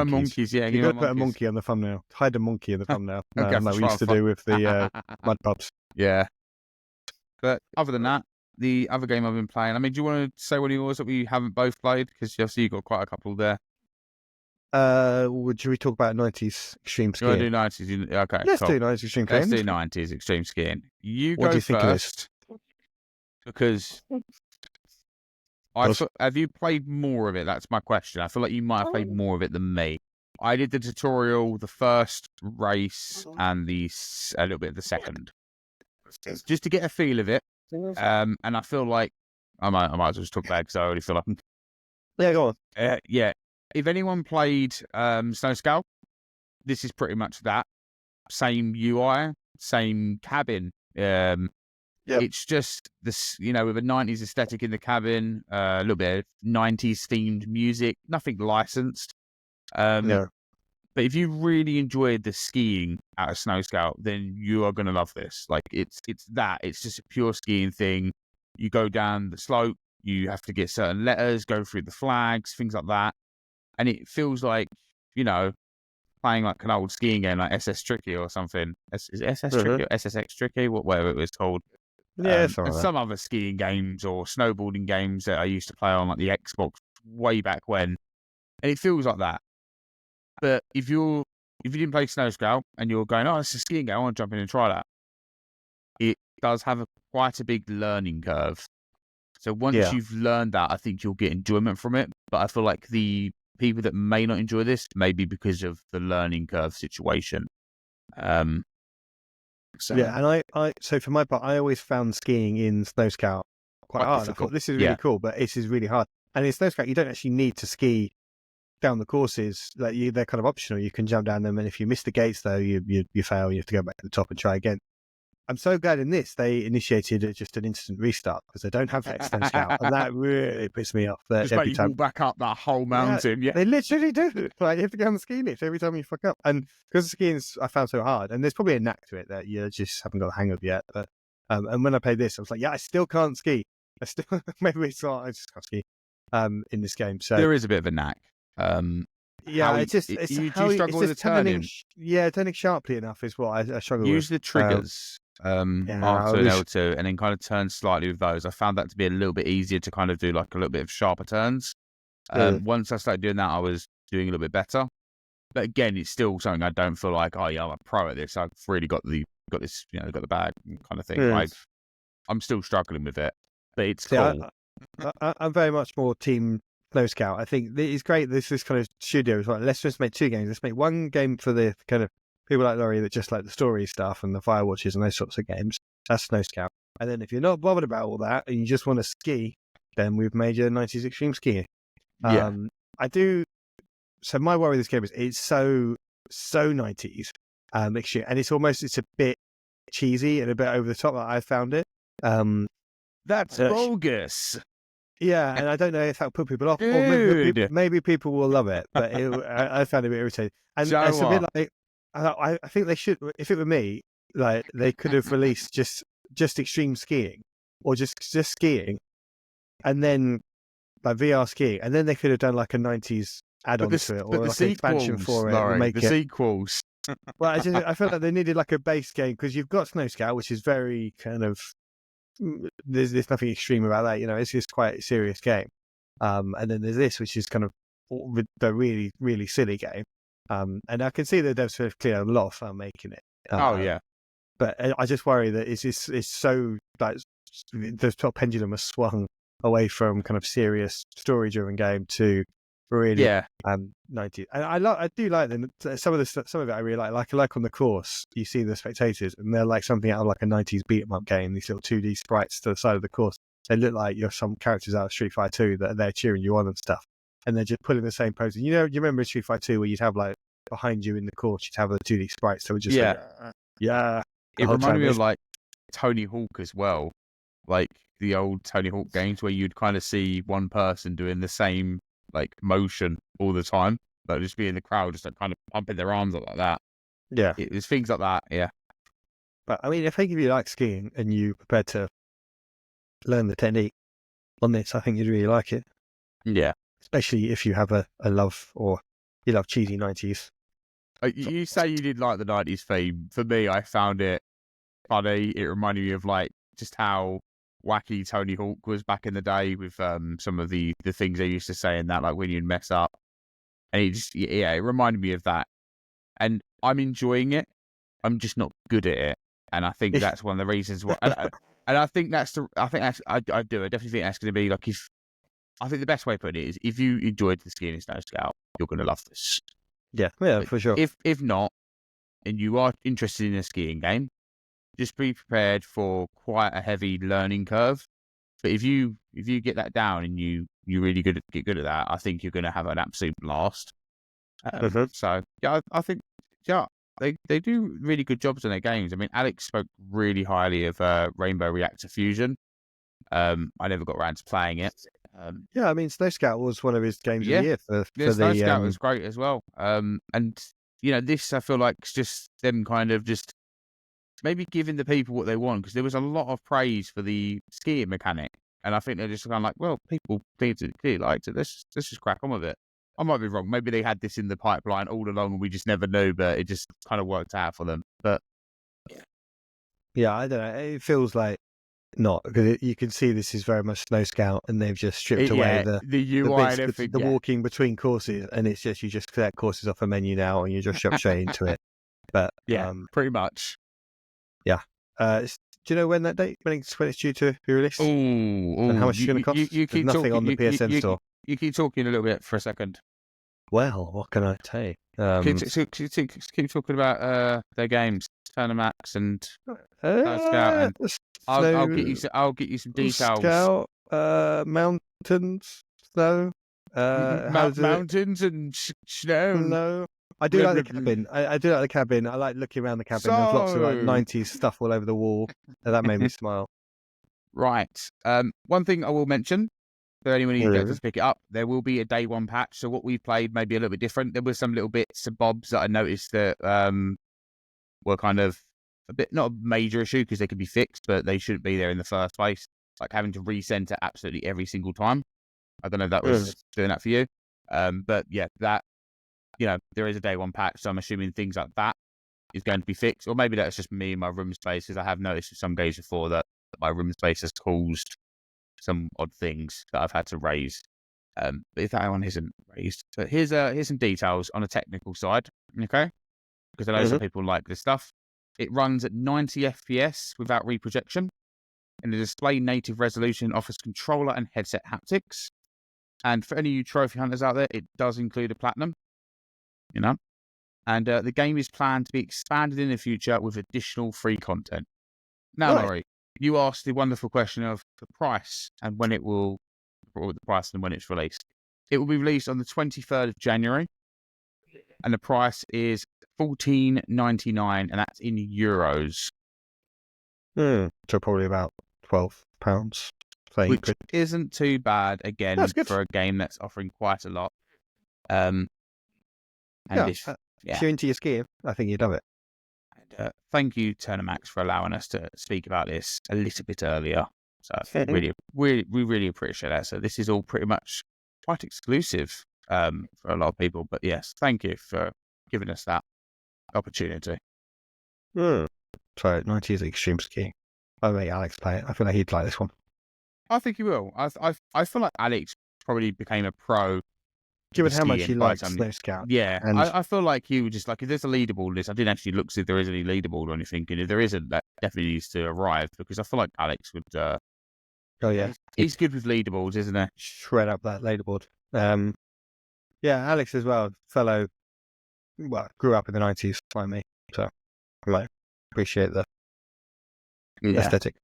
[SPEAKER 2] monkeys. Yeah,
[SPEAKER 1] you got to put a monkey on the thumbnail. Hide a monkey in the thumbnail, like we used to do with the mud pups.
[SPEAKER 2] Yeah. But other than that, the other game I've been playing. I mean, do you want to say one of yours that we haven't both played? Because obviously you've got quite a couple there.
[SPEAKER 1] Should we talk about 90s extreme skiing?
[SPEAKER 2] You want to do 90s? Okay,
[SPEAKER 1] let's do 90s extreme skiing.
[SPEAKER 2] Let's do 90s extreme skiing.
[SPEAKER 1] What do you think
[SPEAKER 2] first. Because have you played more of it? That's my question. I feel like you might have played more of it than me. I did the tutorial, the first race, and a little bit of the second, just to get a feel of it. And I feel like I might as well just talk about it because I already feel like
[SPEAKER 1] yeah, go on.
[SPEAKER 2] Yeah. If anyone played Snow Scale, this is pretty much that. Same UI, same cabin. It's just this, with a 90s aesthetic in the cabin, a little bit of 90s themed music, nothing licensed. But if you really enjoyed the skiing out of Snow Scout, then you are going to love this. Like it's just a pure skiing thing. You go down the slope, you have to get certain letters, go through the flags, things like that. And it feels like, playing like an old skiing game like SS Tricky or something. Is it SS Tricky or SSX Tricky? Whatever it was called.
[SPEAKER 1] Yeah,
[SPEAKER 2] and some other skiing games or snowboarding games that I used to play on like the Xbox way back when. And it feels like that. But if you didn't play Snow Scale and you're going, "Oh, it's a skiing game, I want to jump in and try that," it does have quite a big learning curve. So once you've learned that, I think you'll get enjoyment from it. But I feel like the people that may not enjoy this may be because of the learning curve situation.
[SPEAKER 1] And so for my part, I always found skiing in Snow Scout quite hard.
[SPEAKER 2] Difficult.
[SPEAKER 1] I thought this is really cool, but this is really hard. And in Snow Scout, you don't actually need to ski down the courses. Like they're kind of optional. You can jump down them, and if you miss the gates, though, you fail. You have to go back to the top and try again. I'm so glad in this they initiated just an instant restart because they don't have that snow scout, and that really pissed me off. That
[SPEAKER 2] Just
[SPEAKER 1] every
[SPEAKER 2] make you
[SPEAKER 1] time
[SPEAKER 2] walk back up that whole mountain. Yeah.
[SPEAKER 1] they literally do. Like you have to go on the ski lift every time you fuck up, and because the skiing's I found so hard, and there's probably a knack to it that you just haven't got the hang of yet. But and when I played this, I was like, yeah, I still can't ski. I still maybe it's not. I just can't ski. In this game, so
[SPEAKER 2] There is a bit of a knack.
[SPEAKER 1] yeah,
[SPEAKER 2] do you struggle with the turning?
[SPEAKER 1] Turning sharply enough is what I struggle with.
[SPEAKER 2] Use the triggers, R2 and L2, and then kind of turn slightly with those. I found that to be a little bit easier to kind of do like a little bit of sharper turns. Once I started doing that, I was doing a little bit better. But again, it's still something I don't feel like, oh yeah, I'm a pro at this. I've really got this, got the bag kind of thing. I'm still struggling with it, but it's cool.
[SPEAKER 1] I'm very much more team Snow Scout. I think it's great. This kind of studio is like, let's just make 2 games. Let's make 1 game for the kind of people like Laurie that just like the story stuff and the Firewatches and those sorts of games. That's Snow Scout. And then if you're not bothered about all that and you just want to ski, then we've made your 90s extreme skiing. I do. So my worry with this game is it's so 90s extreme, and it's a bit cheesy and a bit over the top. I found it.
[SPEAKER 2] That's bogus.
[SPEAKER 1] Yeah, and I don't know if that'll put people off, or maybe people will love it. But I found it a bit irritating, and it's a bit like I think they should. If it were me, like they could have released just extreme skiing, or just skiing, and then like VR skiing, and then they could have done like a 90s add-on to it, or like an expansion for it.
[SPEAKER 2] Laurie, make the sequels.
[SPEAKER 1] Well, I felt like they needed like a base game because you've got Snow Scout, which is very kind of. There's nothing extreme about that, it's just quite a serious game. And then there's this, which is kind of the really, really silly game. And I can see the devs have clearly a lot of fun making it. But I just worry that it's so like the top pendulum has swung away from kind of serious story-driven game to really 90s. And I do like them. Some of it I really like on the course. You see the spectators, and they're like something out of like a 90s beat 'em up game. These little 2D sprites to the side of the course. They look like you're some characters out of Street Fighter 2 that are there cheering you on and stuff. And they're just pulling the same poses. You remember in Street Fighter 2 where you'd have like behind you in the course, you'd have the 2D sprites. So just It
[SPEAKER 2] reminded me of like Tony Hawk as well, like the old Tony Hawk games where you'd kind of see one person doing the same like motion all the time, like just be in the crowd, just like kind of pumping their arms up like that.
[SPEAKER 1] Yeah,
[SPEAKER 2] there's things like that. Yeah,
[SPEAKER 1] but I mean, if you like skiing and you're prepared to learn the technique on this, I think you'd really like it.
[SPEAKER 2] Yeah,
[SPEAKER 1] especially if you have a love or you love cheesy 90s.
[SPEAKER 2] You say you did like the 90s theme. For me, I found it funny. It reminded me of like just how wacky Tony Hawk was back in the day with some of the things they used to say in that, like when you'd mess up. And it reminded me of that. And I'm enjoying it. I'm just not good at it. And I think that's one of the reasons why. And I think I definitely think that's going to be like I think the best way to put it is if you enjoyed the skiing in Snow Scout, you're going to love this.
[SPEAKER 1] Yeah, for sure.
[SPEAKER 2] If not, and you are interested in a skiing game, just be prepared for quite a heavy learning curve. But if you get that down and you really get good at that, I think you're going to have an absolute blast. So yeah, I think they do really good jobs on their games. I mean, Alex spoke really highly of Rainbow Reactor Fusion. I never got around to playing it.
[SPEAKER 1] I mean, Snow Scout was one of his games of the year for
[SPEAKER 2] Snow Scout was great as well. And this I feel like is just them kind of just maybe giving the people what they want, because there was a lot of praise for the skiing mechanic, and I think they're just kind of like, well, people clearly liked it. Let's just crack on with it. I might be wrong. Maybe they had this in the pipeline all along and we just never knew, but it just kind of worked out for them. But
[SPEAKER 1] yeah, I don't know. It feels like not, because you can see this is very much Snow Scout, and they've just stripped away the
[SPEAKER 2] UI and everything,
[SPEAKER 1] the walking between courses, and it's just you just collect courses off a menu now, and you just jump straight into it. But
[SPEAKER 2] pretty much.
[SPEAKER 1] Yeah. Do you know when it's due to be released? And how much it's going to cost?
[SPEAKER 2] You keep
[SPEAKER 1] nothing on the PSN store.
[SPEAKER 2] You keep talking a little bit for a second.
[SPEAKER 1] Well, what can I say?
[SPEAKER 2] Keep talking about their games, Turnamax and Scout, and I'll get you some details.
[SPEAKER 1] Scout, mountains, snow,
[SPEAKER 2] mountains and snow.
[SPEAKER 1] No. I do like the cabin. I do like the cabin. I like looking around the cabin. There's lots of like 90s stuff all over the wall. And that made me smile.
[SPEAKER 2] Right. One thing I will mention, for anyone who gets to pick it up, there will be a day one patch. So what we played may be a little bit different. There were some little bits and bobs that I noticed that were kind of a bit, not a major issue because they could be fixed, but they shouldn't be there in the first place. Like having to recenter absolutely every single time. I don't know if that was doing that for you. But yeah, that, there is a day one patch. So I'm assuming things like that is going to be fixed. Or maybe that's just me in my room space, because I have noticed with some games before that my room space has caused some odd things that I've had to raise. But if that one isn't raised. But here's some details on a technical side, okay? Because I know some people like this stuff. It runs at 90 FPS without reprojection, and the display native resolution offers controller and headset haptics. And for any of you trophy hunters out there, it does include a platinum, And the game is planned to be expanded in the future with additional free content. Now, Laurie, you asked the wonderful question of the price and when it will, or the price and when it's released. It will be released on the 23rd of January, and the price is $14.99, and that's in euros.
[SPEAKER 1] So probably about £12.
[SPEAKER 2] Which isn't too bad, again, for a game that's offering quite a lot.
[SPEAKER 1] If you're into your skiing, I think you'd love it.
[SPEAKER 2] And, thank you, Turnermax, for allowing us to speak about this a little bit earlier. So we really appreciate that. So this is all pretty much quite exclusive for a lot of people. But yes, thank you for giving us that opportunity.
[SPEAKER 1] So 90s extreme skiing. I'll make Alex play it. I feel like he'd like this one.
[SPEAKER 2] I think he will. I feel like Alex probably became a pro.
[SPEAKER 1] Given how much he likes Snow Scout.
[SPEAKER 2] Yeah, and I feel like he would just, like, if there's a leaderboard list, I didn't actually look to see if there is any leaderboard or anything, and if there isn't, that definitely needs to arrive, because I feel like Alex would...
[SPEAKER 1] oh, yeah.
[SPEAKER 2] He's good with leaderboards, isn't he?
[SPEAKER 1] Shred up that leaderboard. Yeah, Alex as well, grew up in the 90s like me, so I appreciate the aesthetic.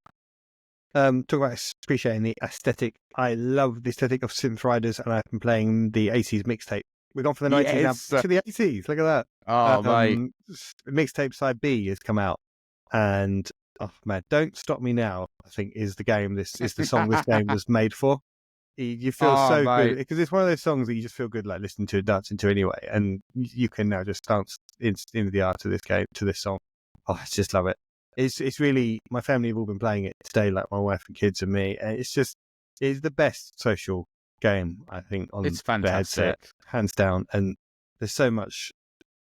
[SPEAKER 1] Talk about appreciating the aesthetic. I love the aesthetic of Synth Riders, and I've been playing the 80s mixtape. We've gone from the 90s now to the 80s. Look at that.
[SPEAKER 2] Oh, mate.
[SPEAKER 1] Mixtape Side B has come out, and oh man, Don't Stop Me Now, I think, is the game. This is the song this game was made for. You feel so good, because it's one of those songs that you just feel good like listening to and dancing to anyway, and you can now just dance in the art to this game, to this song. Oh, I just love it. It's really, my family have all been playing it today, like my wife and kids and me, and it's the best social game, I think, on
[SPEAKER 2] it's fantastic,
[SPEAKER 1] the headset, hands down. And there's so much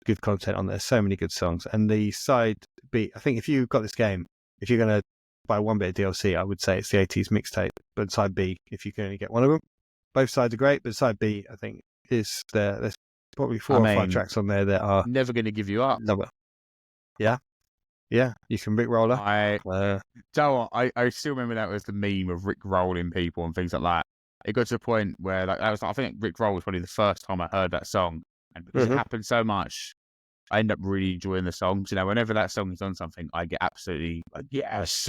[SPEAKER 1] good content on there, so many good songs. And the side B, I think if you've got this game, if you're going to buy one bit of DLC, I would say it's the 80s mixtape, but side B, if you can only get one of them. Both sides are great, but side B, I think, is there's probably 4 or 5 tracks on there that are
[SPEAKER 2] never going to give you up.
[SPEAKER 1] Love it. Yeah, you can Rick Roller.
[SPEAKER 2] I still remember that was the meme of Rick rolling people and things like that. It got to a point where, like, I think Rick Roll was probably the first time I heard that song, and because it happened so much, I end up really enjoying the songs. Whenever that song is on something, I get absolutely like, yes.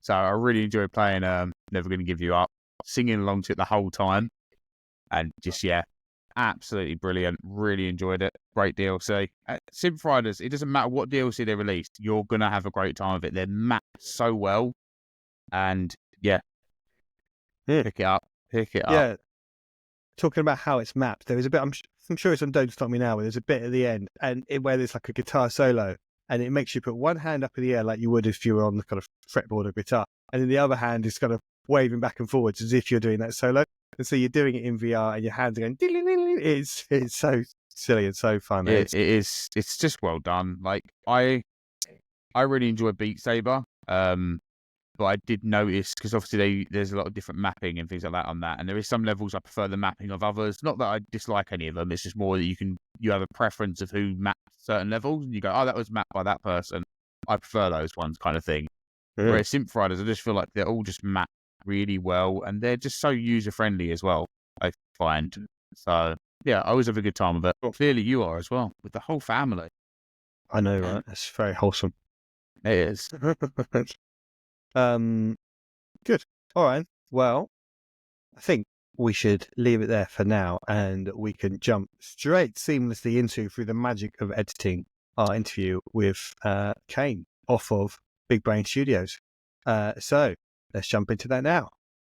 [SPEAKER 2] So I really enjoy playing Never Gonna Give You Up, singing along to it the whole time, and just absolutely brilliant. Really enjoyed it. Great DLC. Synth Riders, it doesn't matter what DLC they released, you're going to have a great time with it. They're mapped so well. And pick it up.
[SPEAKER 1] Yeah. Talking about how it's mapped, there is a bit, I'm sure it's on Don't Stop Me Now, where there's a bit at the end and where there's like a guitar solo, and it makes you put one hand up in the air like you would if you were on the kind of fretboard of guitar, and then the other hand is kind of waving back and forwards as if you're doing that solo. And so you're doing it in VR, and your hands are going. It's so silly and so fun.
[SPEAKER 2] It is. It's just well done. Like I really enjoy Beat Saber. But I did notice, because obviously there's a lot of different mapping and things like that on that, and there is some levels I prefer the mapping of others. Not that I dislike any of them. It's just more that you have a preference of who mapped certain levels, and you go, oh, that was mapped by that person. I prefer those ones, kind of thing. Whereas Synth Riders, I just feel like they're all just mapped really well, and they're just so user friendly as well, I find. So yeah, I always have a good time with it. Well, clearly you are as well, with the whole family.
[SPEAKER 1] I know, right? It's very wholesome.
[SPEAKER 2] It is.
[SPEAKER 1] Good. All right. Well, I think we should leave it there for now, and we can jump straight seamlessly into, through the magic of editing, our interview with Kane off of Big Brain Studios. So let's jump into that now.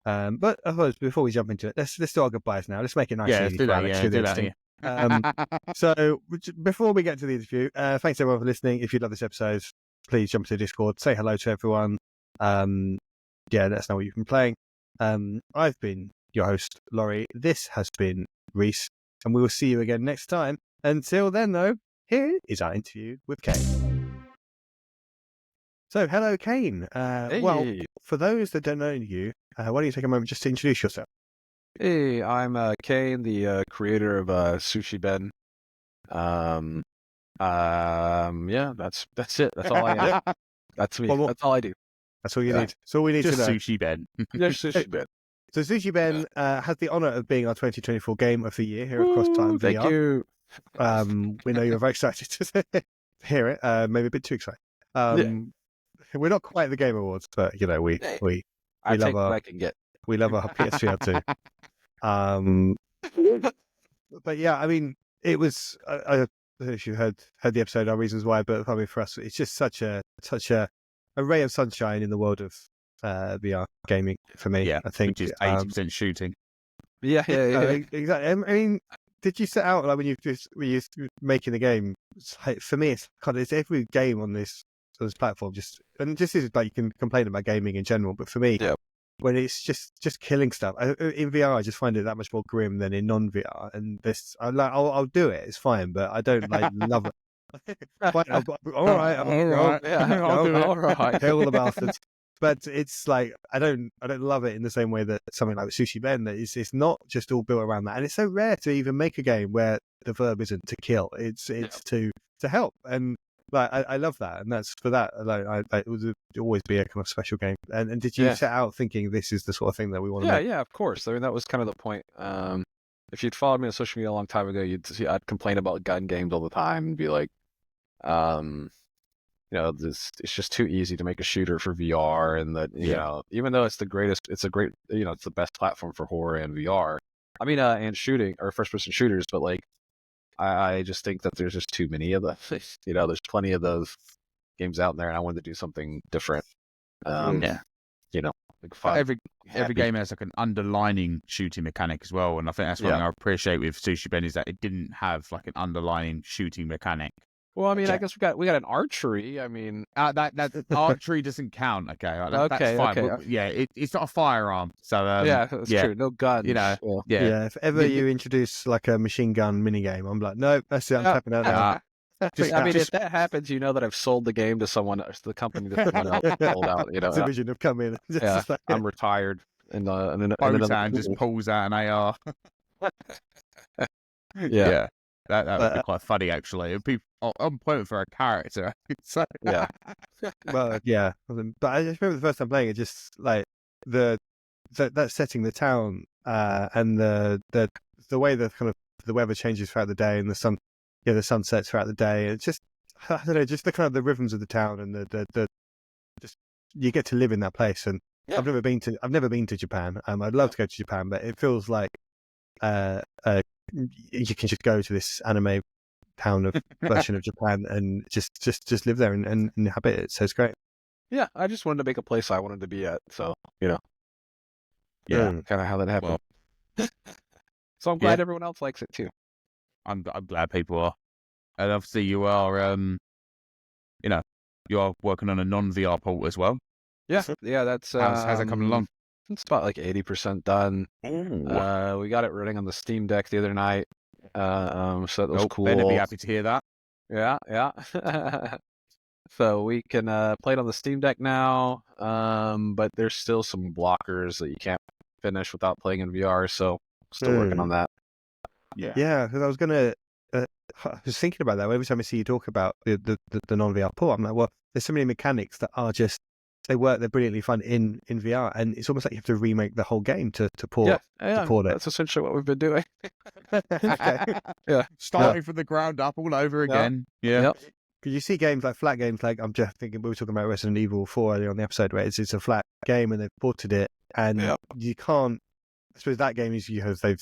[SPEAKER 1] But I suppose before we jump into it, let's do our goodbyes now. Let's make it nice and easy for Alex. So before we get to the interview, thanks everyone for listening. If you love this episode, please jump to the Discord, say hello to everyone. Let us know what you've been playing. I've been your host, Laurie. This has been Reece, and we will see you again next time. Until then, though, here is our interview with Kane. So, hello, Kane.
[SPEAKER 3] Hey.
[SPEAKER 1] Well, for those that don't know you, why don't you take a moment just to introduce yourself?
[SPEAKER 3] Hey, I'm Kane, the creator of Sushi Ben. Yeah, that's it. That's all I am. That's me.
[SPEAKER 1] Well,
[SPEAKER 3] that's all I do.
[SPEAKER 1] That's all you need. That's all we need
[SPEAKER 2] Just
[SPEAKER 1] to know.
[SPEAKER 2] Sushi Ben.
[SPEAKER 3] There's Sushi Ben.
[SPEAKER 1] So Sushi Ben has the honour of being our 2024 Game of the Year here at CrossButton VR.
[SPEAKER 3] Thank you.
[SPEAKER 1] We know you're very excited to hear it. Maybe a bit too excited. We're not quite the Game Awards, but you know we
[SPEAKER 3] I
[SPEAKER 1] love
[SPEAKER 3] take
[SPEAKER 1] our
[SPEAKER 3] what I can get.
[SPEAKER 1] we love our PSVR too. But yeah, I mean, it was. I don't know if you heard the episode, our reasons why, but I mean, for us, it's just such a ray of sunshine in the world of VR gaming for me.
[SPEAKER 2] Yeah,
[SPEAKER 1] I think
[SPEAKER 2] which is 80% shooting.
[SPEAKER 3] Yeah.
[SPEAKER 1] Exactly. I mean, did you set out like when you making the game? It's like, for me, it's every game on this platform. Just is like you can complain about gaming in general, but for me, when it's just killing stuff in VR, I just find it that much more grim than in non-VR. And this, I'll do it. It's fine, but I don't like love it. Fine, all right,
[SPEAKER 3] I'll do it. All right,
[SPEAKER 1] kill the bastards. But it's like I don't love it in the same way that something like Sushi Ben. That it's not just all built around that, and it's so rare to even make a game where the verb isn't to kill. It's to help, and like I love that, and that's for that. Like it would always be a kind of special game. And did you set out thinking this is the sort of thing that we want to make?
[SPEAKER 3] Yeah, of course. I mean, that was kind of the point. If you'd followed me on social media a long time ago, I'd complain about gun games all the time and be like, it's just too easy to make a shooter for VR, and that you know, even though it's the best platform for horror and VR. I mean, and shooting or first-person shooters, but like, I just think that there's just too many of them. There's plenty of those games out there, and I wanted to do something different. Like fun,
[SPEAKER 2] every game has like an underlining shooting mechanic as well, and I think that's one thing I appreciate with Sushi Ben is that it didn't have like an underlying shooting mechanic.
[SPEAKER 3] Well, I mean, I guess we got an archery. I mean,
[SPEAKER 2] that archery doesn't count. Okay, that's fine.
[SPEAKER 3] Okay.
[SPEAKER 2] It's not a firearm. So
[SPEAKER 3] that's true. No guns.
[SPEAKER 1] If ever you introduce like a machine gun minigame, I'm like, no, that's it. I'm tapping out now.
[SPEAKER 3] If that happens, you know that I've sold the game to the company that someone else sold out.
[SPEAKER 1] It's a vision of come in.
[SPEAKER 3] I'm retired. And
[SPEAKER 2] Botan just pulls out an AR. That would be quite funny, actually. It'd be on point for a character. So.
[SPEAKER 1] Yeah. Well, yeah. But I just remember the first time playing it, just like that setting, the town, and the way the kind of the weather changes throughout the day, and the sun sets throughout the day. It's just, I don't know, just the kind of the rhythms of the town, and the just you get to live in that place. And I've never been to Japan. I'd love to go to Japan, but it feels like you can just go to this anime town of version of Japan and just live there and inhabit it. So it's great.
[SPEAKER 3] Yeah, I just wanted to make a place I wanted to be at. So kind of how that happened. Well, so I'm glad everyone else likes it too.
[SPEAKER 2] I'm glad people are, and obviously you are you are working on a non-VR port as well.
[SPEAKER 3] Yeah, that's
[SPEAKER 2] how's that coming along?
[SPEAKER 3] It's about like 80% done. We got it running on the Steam Deck the other night. So that was cool.
[SPEAKER 2] Better be happy to hear that.
[SPEAKER 3] Yeah. So we can play it on the Steam Deck now, but there's still some blockers that you can't finish without playing in VR. So still working on that.
[SPEAKER 1] Yeah, because I was thinking about that. Every time I see you talk about the non-VR port, I'm like, well, there's so many mechanics that are just they're brilliantly fun in VR, and it's almost like you have to remake the whole game to port to port it.
[SPEAKER 3] That's essentially what we've been doing.
[SPEAKER 2] Starting from the ground up all over again.
[SPEAKER 1] Because you see games like flat games, like I'm just thinking we were talking about Resident Evil 4 earlier on the episode, where it's a flat game and they've ported it, and you can't I suppose that game is because they've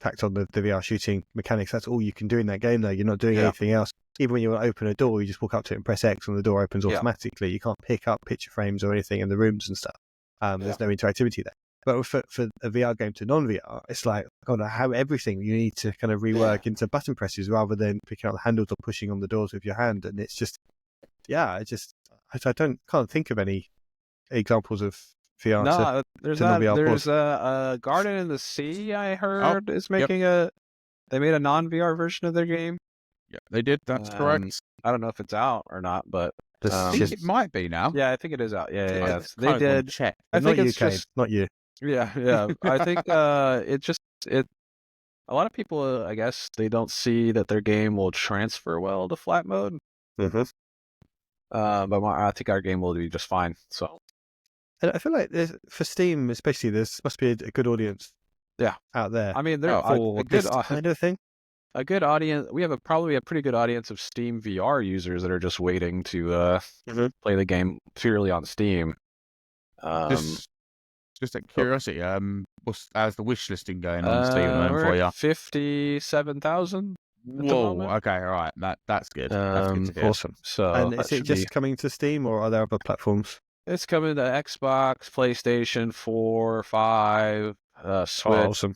[SPEAKER 1] tacked on the VR shooting mechanics. That's all you can do in that game, though. You're not doing anything else. Even when you want to open a door, you just walk up to it and press X, and the door opens automatically. You can't pick up picture frames or anything in the rooms and stuff. There's no interactivity there. But for a VR game to non-VR, it's like, God, how everything you need to kind of rework into button presses rather than picking up the handles or pushing on the doors with your hand. And it's just, I can't think of any examples of VR.
[SPEAKER 3] No, there's
[SPEAKER 1] to
[SPEAKER 3] not.
[SPEAKER 1] non-VR
[SPEAKER 3] There's a Garden in the Sea. I heard is making They made a non-VR version of their game.
[SPEAKER 2] Yeah, they did. That's correct.
[SPEAKER 3] I don't know if it's out or not, but
[SPEAKER 2] I think it might be now.
[SPEAKER 3] Yeah, I think it is out. Yeah.
[SPEAKER 2] They did. Check.
[SPEAKER 3] I think
[SPEAKER 1] not
[SPEAKER 3] it's
[SPEAKER 1] you, Kane.
[SPEAKER 3] just
[SPEAKER 1] Not you.
[SPEAKER 3] Yeah. I think it. A lot of people, I guess, they don't see that their game will transfer well to flat mode.
[SPEAKER 1] Mm-hmm.
[SPEAKER 3] But I think our game will be just fine. So.
[SPEAKER 1] And I feel like for Steam, especially, there must be a good audience. Out there.
[SPEAKER 3] I mean,
[SPEAKER 1] for
[SPEAKER 3] a
[SPEAKER 1] this
[SPEAKER 3] good
[SPEAKER 1] kind of thing.
[SPEAKER 3] A good audience. We have probably a pretty good audience of Steam VR users that are just waiting to play the game purely on Steam.
[SPEAKER 2] Just out of curiosity, how's the wish listing going on Steam
[SPEAKER 3] we're
[SPEAKER 2] for you?
[SPEAKER 3] 57,000.
[SPEAKER 2] Whoa! Okay, all right. That's good. That's good to hear.
[SPEAKER 1] Awesome.
[SPEAKER 3] So,
[SPEAKER 1] and is it just coming to Steam, or are there other platforms?
[SPEAKER 3] It's coming to Xbox, PlayStation 4, 5, Switch.
[SPEAKER 1] Oh, awesome.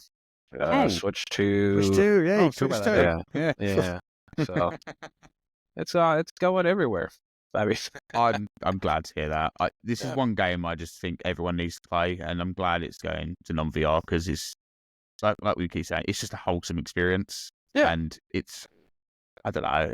[SPEAKER 3] Switch 2.
[SPEAKER 1] Switch 2, yeah. You
[SPEAKER 2] Switch
[SPEAKER 1] talk
[SPEAKER 2] 2.
[SPEAKER 1] about that.
[SPEAKER 3] Yeah. So it's going everywhere. I mean,
[SPEAKER 2] I'm glad to hear that. This is one game I just think everyone needs to play, and I'm glad it's going to non-VR because it's like we keep saying, it's just a wholesome experience.
[SPEAKER 3] Yeah,
[SPEAKER 2] and it's, I don't know,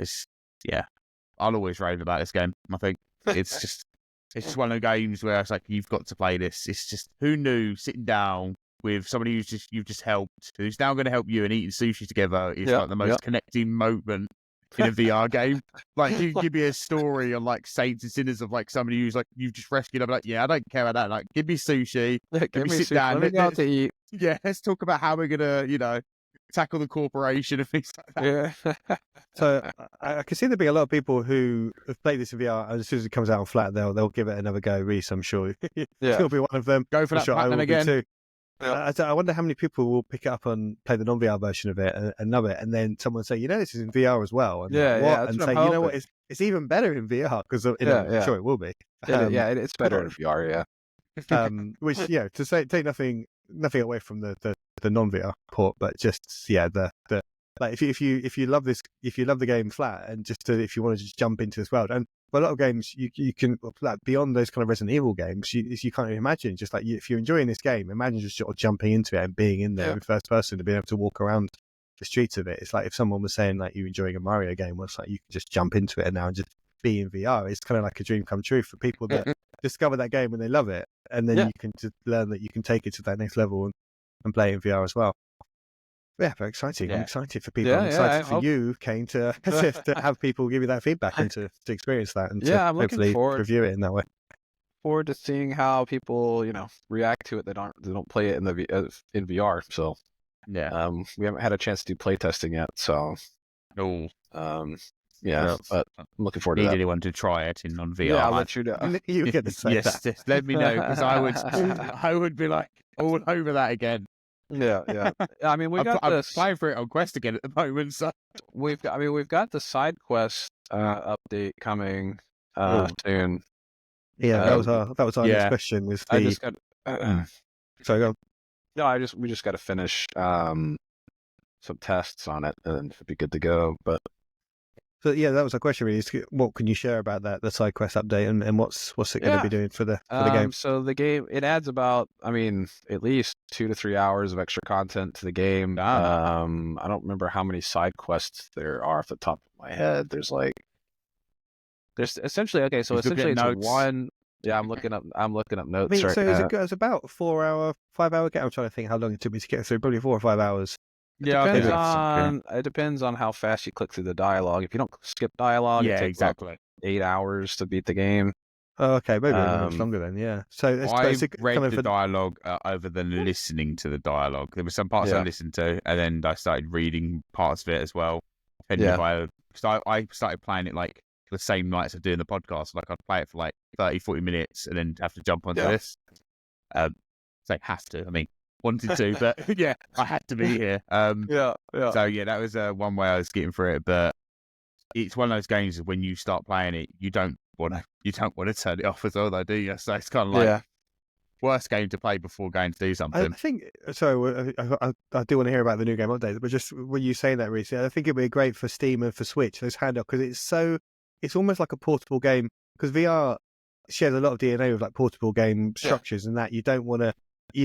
[SPEAKER 2] I'll always rave about this game. I think it's just one of the games where it's like, you've got to play this. It's just, who knew sitting down with somebody you've just helped, who's now going to help you, and eating sushi together is like the most connecting moment in a VR game. Like, you give me a story on like saints and sinners of like somebody who's like, you've just rescued. I'm like, I don't care about that. Like, give me sushi.
[SPEAKER 3] Give me
[SPEAKER 2] sit down.
[SPEAKER 3] Let me go out to eat.
[SPEAKER 2] Yeah, let's talk about how we're gonna, tackle the corporation and things like that.
[SPEAKER 3] Yeah.
[SPEAKER 1] So I can see there being a lot of people who have played this in VR, and as soon as it comes out on flat, they'll give it another go. Reece, I'm sure you'll be one of them.
[SPEAKER 2] Go for that platinum again.
[SPEAKER 1] Too.
[SPEAKER 3] Yeah.
[SPEAKER 1] I wonder how many people will pick it up and play the non-VR version of it and love it, and then someone say, this is in VR as well. And and say, what? It's even better in VR because I'm sure it will be.
[SPEAKER 3] It's better in VR. Yeah.
[SPEAKER 1] Which to say, take nothing away from the non-VR port, but just the like if you love this, if you love the game flat, and if you want to just jump into this world, and for a lot of games you can, like, beyond those kind of Resident Evil games, you can't imagine, just like if you're enjoying this game, imagine just sort of jumping into it and being in there in first person to be able to walk around the streets of it. It's like if someone was saying like you're enjoying a Mario game, well, it's like you can just jump into it now and just be in VR. It's kind of like a dream come true for people that discover that game and they love it, and then you can just learn that you can take it to that next level and play it in VR as well. Yeah, very exciting. I'm excited for people. I'm excited for you, Kane, to have people give you that feedback and to experience that, and to
[SPEAKER 3] I'm
[SPEAKER 1] hopefully review it in that way.
[SPEAKER 3] Forward to seeing how people, react to it that don't play it in VR. So we haven't had a chance to do play testing yet. So
[SPEAKER 2] no.
[SPEAKER 3] But I'm looking forward to
[SPEAKER 2] Need
[SPEAKER 3] that.
[SPEAKER 2] anyone to try it in non-VR?
[SPEAKER 3] Yeah, I'll let you know.
[SPEAKER 1] You get to say that.
[SPEAKER 2] Yes, let me know, because I would be like all over that again.
[SPEAKER 3] Yeah. I mean, I'm
[SPEAKER 2] applying for it on Quest again at the moment. So
[SPEAKER 3] we've got the side quest update coming soon.
[SPEAKER 1] Yeah, that was our next question. Was the...
[SPEAKER 3] I just got.
[SPEAKER 1] Sorry, go on.
[SPEAKER 3] No, we just got to finish some tests on it, and it'd be good to go. But
[SPEAKER 1] so that was a question really. What can you share about the side quest update, and what's it going to be doing for the game?
[SPEAKER 3] So the game, it adds about, at least 2 to 3 hours of extra content to the game. I don't remember how many side quests there are off the top of my head. There's essentially it's one. Yeah, I'm looking up notes.
[SPEAKER 1] So it's about 4 hour, 5 hour game. I'm trying to think how long it took me to get through. Probably 4 or 5 hours.
[SPEAKER 3] It depends on how fast you click through the dialogue. If you don't skip dialogue, it takes about 8 hours to beat the game.
[SPEAKER 1] Oh, okay, maybe much longer then. Yeah. So
[SPEAKER 2] I read the dialogue over than listening to the dialogue. There were some parts I listened to, and then I started reading parts of it as well. I started playing it like the same nights of doing the podcast. Like, I'd play it for like 30-40 minutes and then have to jump onto this. So have to. wanted to, but yeah, I had to be here.
[SPEAKER 3] Yeah.
[SPEAKER 2] So yeah, that was one way I was getting through it. But it's one of those games that when you start playing it, you don't want to turn it off as well, though, do you? So it's kind of like worst game to play before going to do something.
[SPEAKER 1] I think so. I do want to hear about the new game updates, but just when you saying that, Reece, I think it'd be great for Steam and for Switch, those handheld, because it's almost like a portable game, because VR shares a lot of DNA with like portable game structures, and that you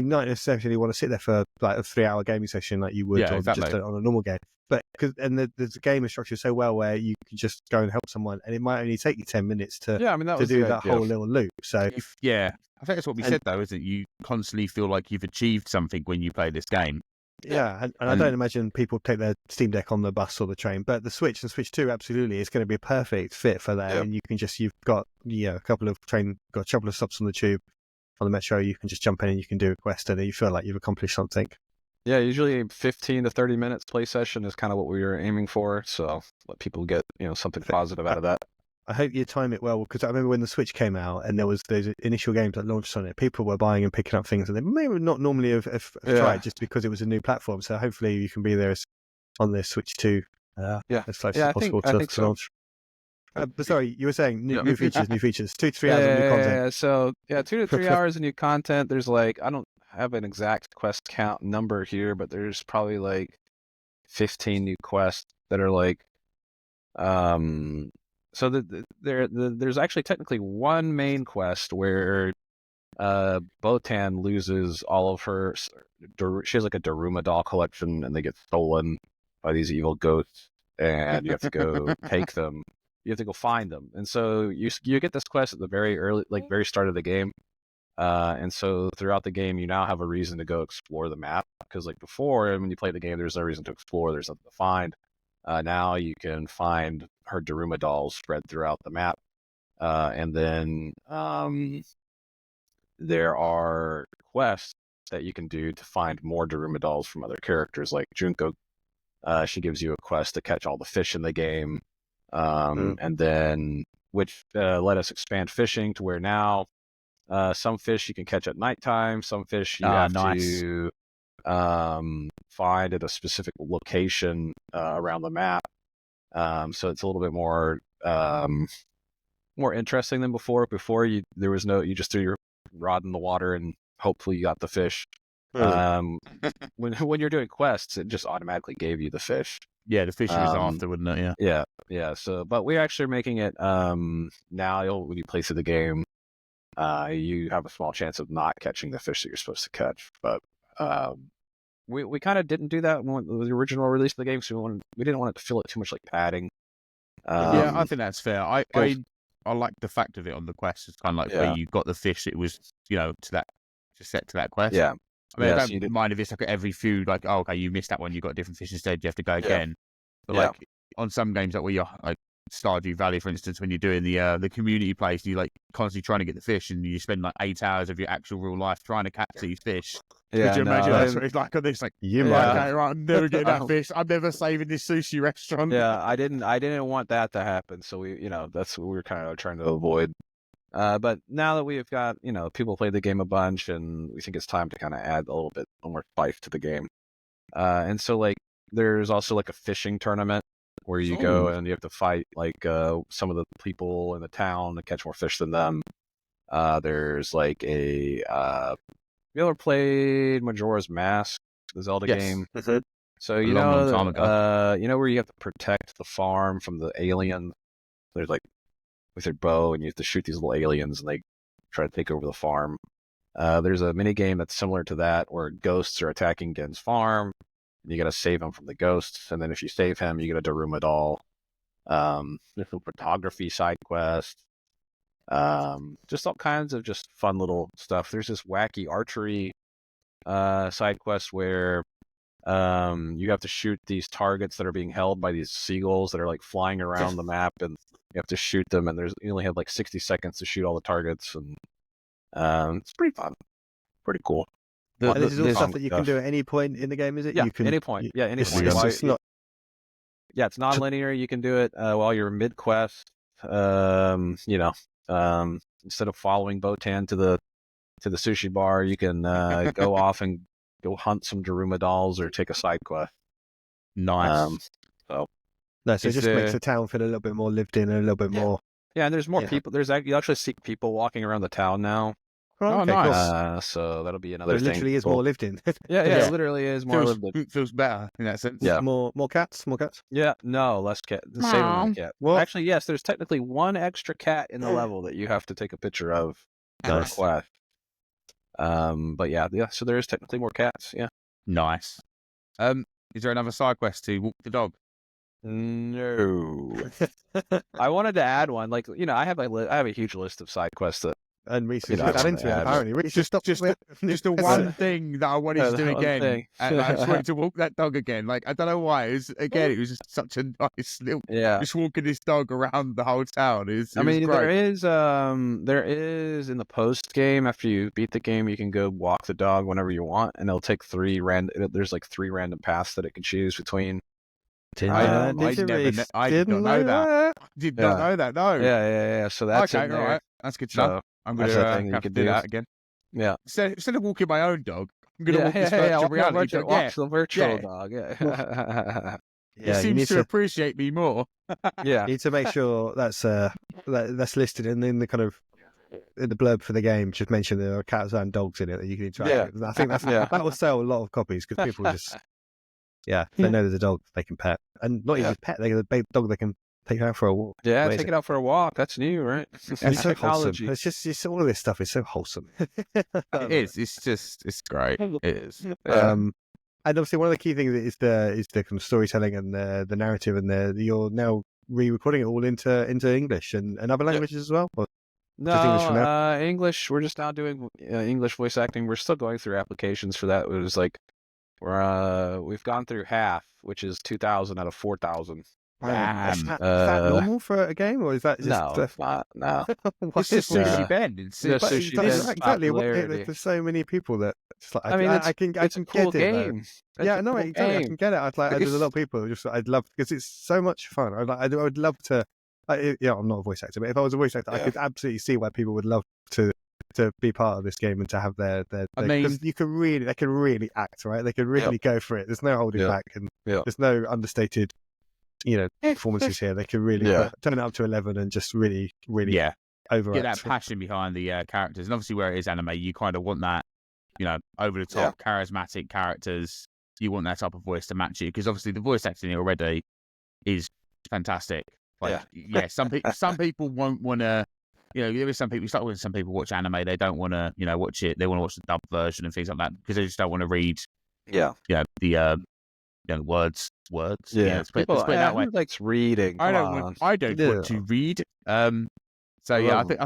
[SPEAKER 1] not necessarily want to sit there for like a 3-hour gaming session like you would on just on a normal game. But the game is structured so well where you can just go and help someone, and it might only take you 10 minutes to do that whole little loop. So
[SPEAKER 2] I think that's what we said, though, isn't it? You constantly feel like you've achieved something when you play this game.
[SPEAKER 1] Yeah, and I don't imagine people take their Steam Deck on the bus or the train, but the Switch and Switch 2 absolutely is going to be a perfect fit for that. And you've got a couple of stops on the tube, on the metro. You can just jump in and you can do a quest, and you feel like you've accomplished something.
[SPEAKER 3] Yeah, usually 15 to 30 minutes play session is kind of what we were aiming for. So let people get something positive out of that.
[SPEAKER 1] I hope you time it well, because I remember when the Switch came out and there was those initial games that launched on it, people were buying and picking up things that they may not normally have tried just because it was a new platform. So hopefully you can be there on the Switch 2 as close as possible to launch. But sorry, you were saying new features, 2 to 3 hours of new content.
[SPEAKER 3] Yeah, so 2 to 3 hours of new content. There's I don't have an exact quest count number here, but there's probably 15 new quests that are so there's actually technically one main quest where Botan loses all of her. She has a Daruma doll collection, and they get stolen by these evil ghosts, and you have to go take them. You have to go find them, and so you get this quest at the very early, very start of the game. And so throughout the game, you now have a reason to go explore the map, because before, when you play the game, there's no reason to explore. There's nothing to find. Now you can find her Daruma dolls spread throughout the map. And then there are quests that you can do to find more Daruma dolls from other characters, like Junko. She gives you a quest to catch all the fish in the game. And then, which let us expand fishing to where now some fish you can catch at nighttime, some fish you have to find at a specific location around the map. So it's a little bit more interesting than before. Before you just threw your rod in the water and hopefully you got the fish. When you're doing quests, it just automatically gave you the fish.
[SPEAKER 2] Yeah, the fish was after, wouldn't it?
[SPEAKER 3] Yeah. So, but we're actually making it now. When you play through the game, you have a small chance of not catching the fish that you're supposed to catch. But we kind of didn't do that when the original release of the game, so we didn't want it to feel too much like padding.
[SPEAKER 2] I think that's fair. I like the fact of it on the quest. It's kind of where you got the fish. It was set to that quest.
[SPEAKER 3] Yeah.
[SPEAKER 2] I mean, I don't mind if it's every few, okay, you missed that one, you got a different fish instead, you have to go again. But on some games where you're Stardew Valley, for instance, when you're doing the community place, you're constantly trying to get the fish, and you spend 8 hours of your actual real life trying to catch these fish. Could you imagine that's what it's like on this? I'm never getting that fish. I'm never saving this sushi restaurant.
[SPEAKER 3] Yeah, I didn't want that to happen. So that's what we were kind of trying to avoid. But now that we've got, people play the game a bunch, and we think it's time to kind of add a little bit more life to the game. And so there's also a fishing tournament where you go and you have to fight some of the people in the town to catch more fish than them. There's you ever played Majora's Mask, the Zelda game? So
[SPEAKER 2] long time ago.
[SPEAKER 3] Where you have to protect the farm from the aliens. There's with your bow, and you have to shoot these little aliens, and they try to take over the farm. There's a mini game that's similar to that, where ghosts are attacking Gen's farm, and you got to save him from the ghosts. And then if you save him, you get a Daruma doll. There's some photography side quests. Just all kinds of just fun little stuff. There's this wacky archery side quest where you have to shoot these targets that are being held by these seagulls that are flying around the map, and you have to shoot them, and you only have 60 seconds to shoot all the targets, and it's pretty fun, pretty cool.
[SPEAKER 1] This is all stuff that you can do at any point in the game, is it?
[SPEAKER 3] Yeah, any point. Any point. It's non-linear. You can do it while you're mid-quest. Instead of following Botan to the sushi bar, you can go off and go hunt some Daruma dolls or take a side quest.
[SPEAKER 2] Nice.
[SPEAKER 3] So
[SPEAKER 1] No, so it
[SPEAKER 2] Is
[SPEAKER 1] just makes
[SPEAKER 2] there-
[SPEAKER 1] the town feel a little bit more lived in and a little bit more.
[SPEAKER 3] yeah, and there's more
[SPEAKER 1] Yeah.
[SPEAKER 3] people. You actually see people walking around the town now.
[SPEAKER 2] Oh,
[SPEAKER 1] okay,
[SPEAKER 2] nice.
[SPEAKER 1] cool.
[SPEAKER 3] So that'll be
[SPEAKER 1] So
[SPEAKER 3] another
[SPEAKER 1] it
[SPEAKER 3] thing.
[SPEAKER 1] literally is
[SPEAKER 3] Cool.
[SPEAKER 1] more lived in.
[SPEAKER 3] Yeah,
[SPEAKER 2] Yeah.
[SPEAKER 3] it literally is more lived in.
[SPEAKER 2] feels better in that sense.
[SPEAKER 3] Yeah.
[SPEAKER 1] more cats, more cats.
[SPEAKER 3] Yeah, no, less cat. The same amount of cat.
[SPEAKER 1] What?
[SPEAKER 3] Actually, yes, there's technically one extra cat in the level that you have to take a picture of for a
[SPEAKER 1] Nice.
[SPEAKER 3] quest. But yeah, so there is technically more cats. Yeah.
[SPEAKER 2] Nice. Is there another side quest to walk the dog?
[SPEAKER 3] No. I wanted to add one. Like, I have a huge list of side quests that.
[SPEAKER 1] And Reece
[SPEAKER 3] You
[SPEAKER 1] is
[SPEAKER 3] know,
[SPEAKER 1] that into it,
[SPEAKER 3] yeah,
[SPEAKER 1] apparently. Reece
[SPEAKER 2] Just the one thing that I wanted
[SPEAKER 3] Yeah,
[SPEAKER 2] to do
[SPEAKER 3] the one
[SPEAKER 2] again.
[SPEAKER 3] thing.
[SPEAKER 2] And I just wanted to walk that dog again. Like, I don't know why. It was just such a nice little.
[SPEAKER 3] Yeah.
[SPEAKER 2] Just walking this dog around the whole town. It was
[SPEAKER 3] There
[SPEAKER 2] great.
[SPEAKER 3] is in the post game, after you beat the game, you can go walk the dog whenever you want, and it'll take there's like 3 random paths that it can choose between.
[SPEAKER 2] I did not know that. Did not know that. No.
[SPEAKER 3] Yeah. So that's
[SPEAKER 2] okay.
[SPEAKER 3] in
[SPEAKER 2] All
[SPEAKER 3] there.
[SPEAKER 2] right. That's good to know.
[SPEAKER 3] So
[SPEAKER 2] I'm
[SPEAKER 3] that's
[SPEAKER 2] going
[SPEAKER 3] a
[SPEAKER 2] to
[SPEAKER 3] thing you
[SPEAKER 2] have to
[SPEAKER 3] could
[SPEAKER 2] do
[SPEAKER 3] do.
[SPEAKER 2] that again.
[SPEAKER 3] Yeah.
[SPEAKER 2] Instead of walking my own dog, I'm going to walk this virtual reality dog.
[SPEAKER 3] Watch the virtual
[SPEAKER 2] Yeah.
[SPEAKER 3] dog. Yeah.
[SPEAKER 2] It
[SPEAKER 1] Yeah, you
[SPEAKER 2] seems
[SPEAKER 1] need
[SPEAKER 2] to
[SPEAKER 1] to
[SPEAKER 2] appreciate me more.
[SPEAKER 3] Yeah.
[SPEAKER 1] you need to make sure that's listed in the kind of in the blurb for the game. Just mention there are cats and dogs in it that you can interact with. I think that will sell a lot of copies because people just they know there's a dog they can pet, and not even pet. They get a big dog they can take out for a walk.
[SPEAKER 3] Yeah,
[SPEAKER 1] Amazing.
[SPEAKER 3] take it out for a walk. That's new, right?
[SPEAKER 1] It's so wholesome. It's just all of this stuff is so wholesome.
[SPEAKER 2] It is. It's great. It is.
[SPEAKER 1] And obviously, one of the key things is the kind of storytelling and the narrative, and you're now re-recording it all into English and other languages as well. Or just English for now?
[SPEAKER 3] English. We're just now doing English voice acting. We're still going through applications for that. It was like we've gone through half, which is 2,000 out of 4,000.
[SPEAKER 1] Is that normal for a game, or is that just
[SPEAKER 3] no?
[SPEAKER 2] It's just Sushi Ben. It's
[SPEAKER 3] Sushi
[SPEAKER 2] it's-
[SPEAKER 3] Ben.
[SPEAKER 1] exactly.
[SPEAKER 3] popularity.
[SPEAKER 1] There's so many people that. Just like,
[SPEAKER 3] I mean,
[SPEAKER 1] I can
[SPEAKER 3] it's a cool
[SPEAKER 1] get it, though.
[SPEAKER 3] game.
[SPEAKER 1] Yeah,
[SPEAKER 3] It's a
[SPEAKER 1] no,
[SPEAKER 3] cool
[SPEAKER 1] exactly. I
[SPEAKER 3] game.
[SPEAKER 1] can get it. There's a lot of people who I'd love because it's so much fun. I would love to. I'm not a voice actor, but if I was a voice actor, I could absolutely see why people would love to be part of this game and to have their because they can really act, right? They can really go for it. There's no holding back, and there's no understated, performances here. They can really turn it up to 11 and just really overact.
[SPEAKER 2] Get that passion behind the characters, and obviously where it is anime, you kind of want that, over the top, charismatic characters. You want that type of voice to match you because obviously the voice acting already is fantastic. Some people won't want to. There is some people. You start with some people watch anime. They don't want to, watch it. They want to watch the dub version and things like that because they just don't want to read. The words.
[SPEAKER 3] Yeah,
[SPEAKER 2] let's put it that way.
[SPEAKER 3] Who likes reading?
[SPEAKER 2] I don't want to read. I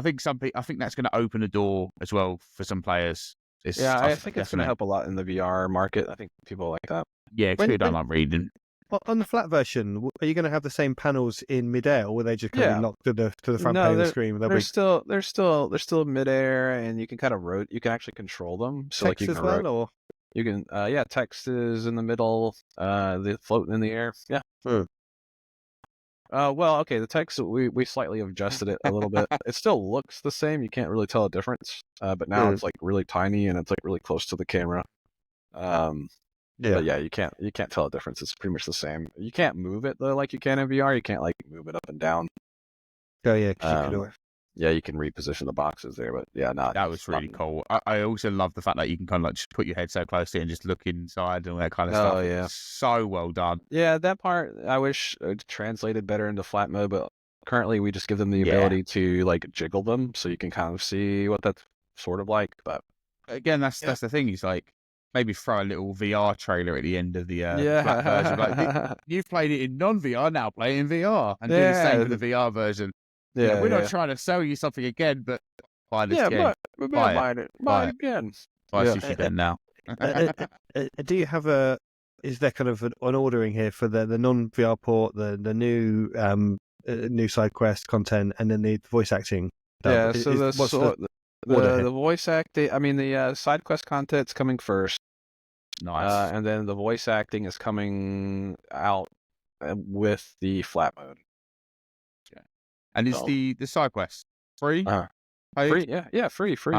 [SPEAKER 2] think I think that's going to open a door as well for some players.
[SPEAKER 3] I think it's going to help a lot in the VR market. I think people like that.
[SPEAKER 2] Yeah, because people don't like reading.
[SPEAKER 1] Well, on the flat version, are you going to have the same panels in midair, or will they just kind of locked to the front page of the screen?
[SPEAKER 3] They're still midair, and you can kind of you can actually control them. So
[SPEAKER 1] text
[SPEAKER 3] like you
[SPEAKER 1] as
[SPEAKER 3] can
[SPEAKER 1] well, or
[SPEAKER 3] you can text is in the middle, the floating in the air. Yeah. Well, okay, the text we slightly adjusted it a little bit. It still looks the same. You can't really tell a difference. But now it's like really tiny and it's like really close to the camera. But you can't tell a difference. It's pretty much the same. You can't move it though, like you can in VR. You can't like move it up and down.
[SPEAKER 1] Oh yeah, 'cause you can do it.
[SPEAKER 3] Yeah, you can reposition the boxes there, but
[SPEAKER 2] that was really cool. I also love the fact that you can kind of like just put your head so close to it and just look inside and all that kind of stuff.
[SPEAKER 3] Oh yeah,
[SPEAKER 2] it's so well done.
[SPEAKER 3] Yeah, that part I wish translated better into flat mode, but currently we just give them the ability to like jiggle them, so you can kind of see what that's sort of like. But
[SPEAKER 2] again, that's the thing. Is like maybe throw a little VR trailer at the end of the flat version. Like, you've played it in non-VR, now play it in VR and do the same with the VR version. Yeah, we're not trying to sell you something again, but buy this game.
[SPEAKER 3] Buy it again.
[SPEAKER 2] Buy Sushi Ben now.
[SPEAKER 1] Do you have is there kind of an ordering here for the non-VR port, the new side quest content, and then the voice acting?
[SPEAKER 3] Yeah, the voice acting, the side quest content's coming first.
[SPEAKER 2] Nice.
[SPEAKER 3] And then the voice acting is coming out with the flat mode.
[SPEAKER 2] And is the side quest free?
[SPEAKER 3] Free, yeah, free.
[SPEAKER 2] Free.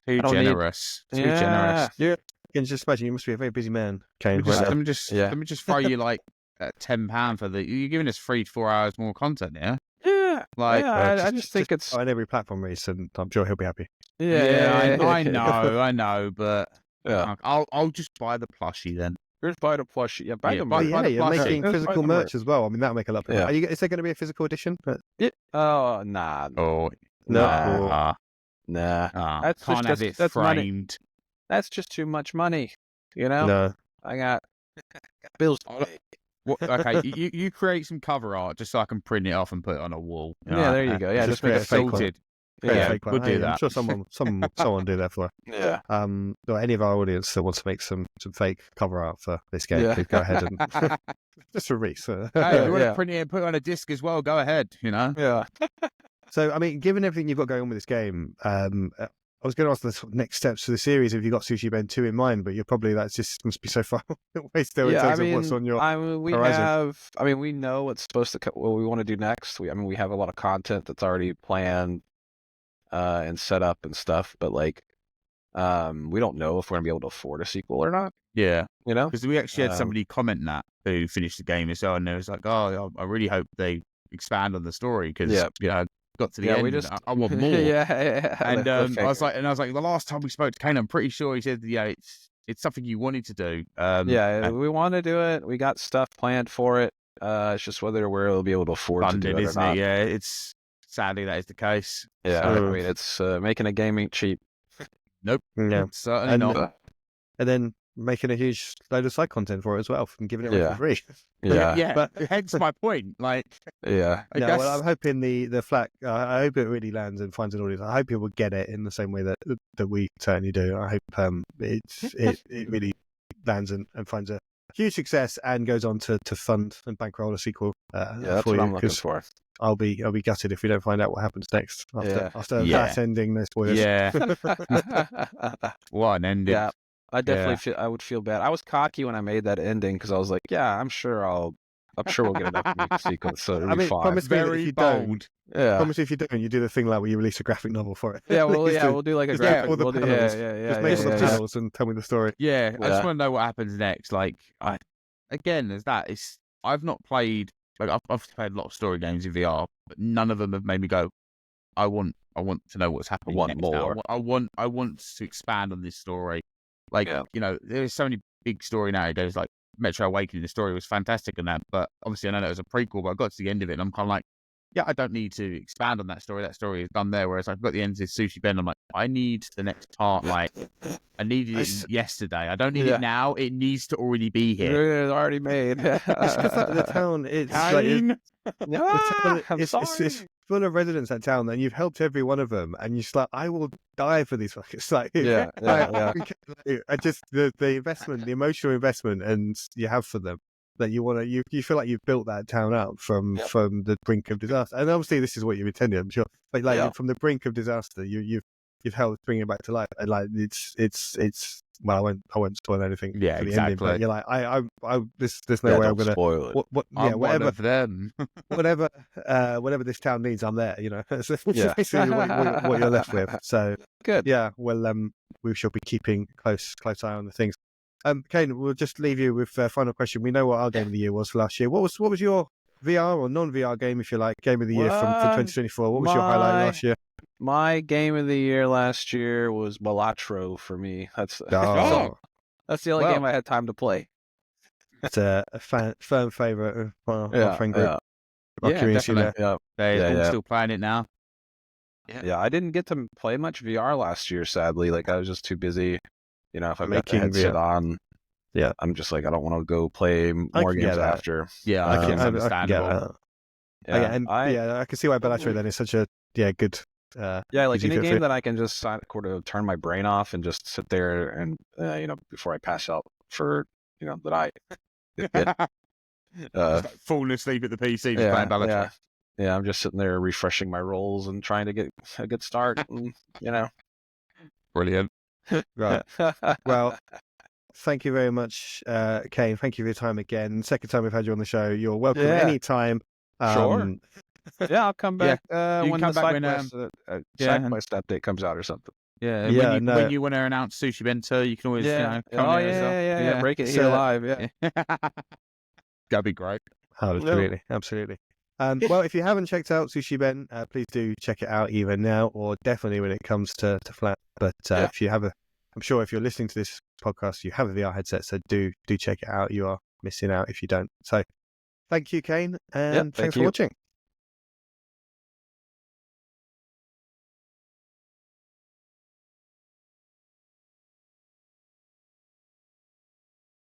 [SPEAKER 2] Too
[SPEAKER 3] I don't need-
[SPEAKER 2] generous. Too
[SPEAKER 3] Yeah.
[SPEAKER 2] generous.
[SPEAKER 1] Yeah, you can just imagine you must be a very busy man, Kane.
[SPEAKER 2] Let me
[SPEAKER 3] Yeah.
[SPEAKER 2] just throw you like £10 for the. You're giving us 3 to 4 hours more content, yeah?
[SPEAKER 3] Yeah.
[SPEAKER 2] Like,
[SPEAKER 3] yeah, I just think it's
[SPEAKER 1] on every platform, Reece, and I'm sure he'll be happy.
[SPEAKER 2] I know, but
[SPEAKER 3] Yeah.
[SPEAKER 2] I'll just buy the plushie then.
[SPEAKER 3] Here's buy the plushie. Yeah, buy
[SPEAKER 2] Yeah,
[SPEAKER 3] the
[SPEAKER 2] buy-
[SPEAKER 3] merch.
[SPEAKER 2] buy the
[SPEAKER 1] you're
[SPEAKER 2] plushie.
[SPEAKER 1] making
[SPEAKER 3] Let's buy
[SPEAKER 1] physical
[SPEAKER 3] the
[SPEAKER 1] merch as well. I mean, that'll make a lot.
[SPEAKER 3] Yeah.
[SPEAKER 1] Is there going to be a physical edition?
[SPEAKER 3] Oh, nah.
[SPEAKER 2] Oh
[SPEAKER 1] No.
[SPEAKER 3] Nah. That's
[SPEAKER 2] can't have it
[SPEAKER 3] that's money.
[SPEAKER 2] framed.
[SPEAKER 3] That's just too much money. You know?
[SPEAKER 1] No.
[SPEAKER 3] I got bills to pay.
[SPEAKER 2] Okay, you create some cover art just so I can print it off and put it on a wall.
[SPEAKER 3] Yeah, there you go. Yeah, just make
[SPEAKER 1] create
[SPEAKER 3] a
[SPEAKER 1] a fake one.
[SPEAKER 2] Sorted.
[SPEAKER 1] Create a
[SPEAKER 2] Yeah,
[SPEAKER 1] fake one.
[SPEAKER 2] we'll do
[SPEAKER 1] Hey, I'm
[SPEAKER 2] that.
[SPEAKER 1] sure someone will do that for us.
[SPEAKER 3] Yeah.
[SPEAKER 1] Or any of our audience that wants to make some fake cover art for this game,
[SPEAKER 3] Yeah.
[SPEAKER 1] please go ahead and just for Reece.
[SPEAKER 2] Hey, if you want
[SPEAKER 3] Yeah.
[SPEAKER 2] to print it and put it on a disc as well, go ahead, you know?
[SPEAKER 3] Yeah.
[SPEAKER 1] So, I mean, given everything you've got going on with this game, I was going to ask the sort of next steps for the series if you got Sushi Ben 2 in mind, but you're probably that's just must be so far away still in terms of what's on your
[SPEAKER 3] we
[SPEAKER 1] horizon.
[SPEAKER 3] we know what's supposed to what we want to do next. We have a lot of content that's already planned and set up and stuff, but like we don't know if we're gonna be able to afford a sequel or not.
[SPEAKER 2] Yeah.
[SPEAKER 3] You know?
[SPEAKER 2] Because we actually had
[SPEAKER 3] Um,
[SPEAKER 2] somebody comment that who finished the game as well, and they was like, "Oh, I really hope they expand on the story because
[SPEAKER 3] Yeah.
[SPEAKER 2] you know, got to the
[SPEAKER 3] Yeah,
[SPEAKER 2] end.
[SPEAKER 3] we
[SPEAKER 2] and
[SPEAKER 3] just
[SPEAKER 2] I want more."
[SPEAKER 3] yeah.
[SPEAKER 2] And
[SPEAKER 3] the
[SPEAKER 2] I was
[SPEAKER 3] cliffhanger.
[SPEAKER 2] like, the last time we spoke to Kane, I'm pretty sure he said, "Yeah, it's something you wanted to do."
[SPEAKER 3] yeah,
[SPEAKER 2] and
[SPEAKER 3] we want to do it. We got stuff planned for it. It's just whether we'll be able to afford to do
[SPEAKER 2] funded,
[SPEAKER 3] it or
[SPEAKER 2] isn't
[SPEAKER 3] not.
[SPEAKER 2] it? Yeah, it's sadly that is the case.
[SPEAKER 3] Yeah,
[SPEAKER 2] So,
[SPEAKER 3] I mean, it's making a game ain't cheap.
[SPEAKER 2] nope,
[SPEAKER 1] Yeah.
[SPEAKER 2] certainly
[SPEAKER 1] And-
[SPEAKER 2] not.
[SPEAKER 1] And then making a huge load of side content for it as well, from giving it away
[SPEAKER 3] Yeah.
[SPEAKER 1] for free.
[SPEAKER 3] Yeah,
[SPEAKER 2] yeah.
[SPEAKER 1] But-
[SPEAKER 2] Hence my point. Like,
[SPEAKER 3] yeah.
[SPEAKER 2] I
[SPEAKER 1] No,
[SPEAKER 2] guess
[SPEAKER 1] well, I'm hoping the flat. I hope it really lands and finds an audience. I hope people get it in the same way that we certainly do. I hope it really lands and finds a huge success and goes on to fund and bankroll a sequel.
[SPEAKER 3] Yeah, that's
[SPEAKER 1] for
[SPEAKER 3] what
[SPEAKER 1] you,
[SPEAKER 3] I'm looking
[SPEAKER 1] 'cause
[SPEAKER 3] for.
[SPEAKER 1] I'll be gutted if we don't find out what happens next after
[SPEAKER 2] Yeah.
[SPEAKER 1] that ending. No spoilers.
[SPEAKER 2] yeah, what an ending.
[SPEAKER 3] Yeah, I definitely I would feel bad. I was cocky when I made that ending because I was like, yeah, I'm sure we'll get enough sequence, so it'll
[SPEAKER 1] I
[SPEAKER 3] be
[SPEAKER 1] mean,
[SPEAKER 3] fine.
[SPEAKER 1] promise me that if
[SPEAKER 2] Very
[SPEAKER 1] you
[SPEAKER 2] bold.
[SPEAKER 1] don't.
[SPEAKER 3] Yeah,
[SPEAKER 1] Promise me if you don't, you do the thing like where you release a graphic novel for it.
[SPEAKER 3] yeah, well,
[SPEAKER 1] Just
[SPEAKER 3] yeah,
[SPEAKER 1] do-
[SPEAKER 3] we'll do like a
[SPEAKER 1] just make
[SPEAKER 3] graphic.
[SPEAKER 1] all the
[SPEAKER 3] We'll do,
[SPEAKER 1] panels.
[SPEAKER 3] yeah,
[SPEAKER 1] Just make all the
[SPEAKER 3] yeah.
[SPEAKER 1] panels and tell me the story.
[SPEAKER 2] Yeah, I
[SPEAKER 3] Yeah.
[SPEAKER 2] just want to know what happens next. Like, there's that. I've not played. Like, I've played a lot of story games in VR, but none of them have made me go, I want to know what's happening.
[SPEAKER 3] Want
[SPEAKER 2] next now.
[SPEAKER 3] more.
[SPEAKER 2] I want to expand on this story. Like,
[SPEAKER 3] Yeah.
[SPEAKER 2] you know, there's so many big story nowadays. Like Metro Awakening, the story was fantastic and that, but obviously I know that was a prequel. But I got to the end of it, and I'm kind of like, yeah, I don't need to expand on that story. That story is done there. Whereas I've got the end of Sushi Ben. I'm like, I need the next part. Like, I needed it yesterday. I don't need
[SPEAKER 3] Yeah.
[SPEAKER 2] it now. It needs to already be here.
[SPEAKER 3] It's already made.
[SPEAKER 1] It's because the town, it's like,
[SPEAKER 2] Kane?
[SPEAKER 3] I'm
[SPEAKER 1] it's
[SPEAKER 3] sorry.
[SPEAKER 1] full of residents that town, and you've helped every one of them, and you're just like, I will die for these fuckers. Like,
[SPEAKER 3] Yeah,
[SPEAKER 1] I just the investment, the emotional investment, and you have for them that you want to, you feel like you've built that town up from the brink of disaster, and obviously this is what you intended, I'm sure, but like from the brink of disaster, you've helped bring it back to life, and like it's. Well, I won't spoil anything.
[SPEAKER 2] Yeah,
[SPEAKER 1] for the ending,
[SPEAKER 2] exactly.
[SPEAKER 1] but you're like, there's no way I'm gonna.
[SPEAKER 3] spoil it.
[SPEAKER 2] I'm one
[SPEAKER 1] Whatever,
[SPEAKER 2] of them.
[SPEAKER 1] whatever this town needs, I'm there. You know, that's
[SPEAKER 3] Yeah.
[SPEAKER 1] basically what you're left with. So
[SPEAKER 3] Good.
[SPEAKER 1] yeah, well, we shall be keeping close eye on the things. Kane, we'll just leave you with a final question. We know what our game of the year was for last year. What was your VR or non-VR game, if you like, game of the year from 2024? What was your highlight last year?
[SPEAKER 3] My game of the year last year was Balatro for me. That's
[SPEAKER 1] Oh,
[SPEAKER 3] that's the only
[SPEAKER 2] Well.
[SPEAKER 3] game I had time to play.
[SPEAKER 1] it's a firm favourite of our
[SPEAKER 3] Yeah,
[SPEAKER 1] friend group, our
[SPEAKER 2] Yeah,
[SPEAKER 1] community there.
[SPEAKER 3] Yeah,
[SPEAKER 2] They're all
[SPEAKER 3] yeah.
[SPEAKER 2] still playing it now.
[SPEAKER 3] yeah. I didn't get to play much VR last year, sadly. Like I was just too busy. You know, if I got the
[SPEAKER 1] Making
[SPEAKER 3] headset
[SPEAKER 1] VR.
[SPEAKER 3] on,
[SPEAKER 1] Yeah.
[SPEAKER 3] I'm just like I don't want to go play more
[SPEAKER 1] can get
[SPEAKER 3] games
[SPEAKER 1] that.
[SPEAKER 3] after.
[SPEAKER 2] Yeah,
[SPEAKER 1] I
[SPEAKER 2] I
[SPEAKER 1] can
[SPEAKER 2] think it's
[SPEAKER 1] I can get
[SPEAKER 2] understandable.
[SPEAKER 1] that.
[SPEAKER 3] Yeah,
[SPEAKER 1] I can see why Bellatrix then is such a good.
[SPEAKER 3] Yeah, like
[SPEAKER 1] easy
[SPEAKER 3] any
[SPEAKER 1] fit
[SPEAKER 3] game
[SPEAKER 1] fit.
[SPEAKER 3] that I can just sort of turn my brain off and just sit there and before I pass out for that I
[SPEAKER 2] Just like falling asleep at the PC just
[SPEAKER 3] yeah,
[SPEAKER 2] playing Bellatrix.
[SPEAKER 3] yeah, I'm just sitting there refreshing my rolls and trying to get a good start. And,
[SPEAKER 2] Brilliant.
[SPEAKER 1] Right. Well, thank you very much, Kane. Thank you for your time again. Second time we've had you on the show. You're welcome
[SPEAKER 3] Yeah.
[SPEAKER 1] anytime.
[SPEAKER 3] Sure. Yeah, I'll come back
[SPEAKER 2] You
[SPEAKER 3] when
[SPEAKER 2] can
[SPEAKER 3] the
[SPEAKER 2] come back when,
[SPEAKER 3] side quest
[SPEAKER 2] and-
[SPEAKER 3] update comes out or something.
[SPEAKER 2] Yeah,
[SPEAKER 1] Yeah,
[SPEAKER 2] when you want to announce Sushi Ben 2, you can always come here as well.
[SPEAKER 3] yeah. Break it here
[SPEAKER 1] So-
[SPEAKER 3] live. Yeah.
[SPEAKER 2] That'd be great.
[SPEAKER 1] Absolutely. Well, if you haven't checked out Sushi Ben, please do check it out either now or definitely when it comes to flat. But if you have I'm sure if you're listening to this podcast, you have a VR headset, so do check it out. You are missing out if you don't. So thank you, Kane, and
[SPEAKER 3] Yep,
[SPEAKER 1] thanks for watching.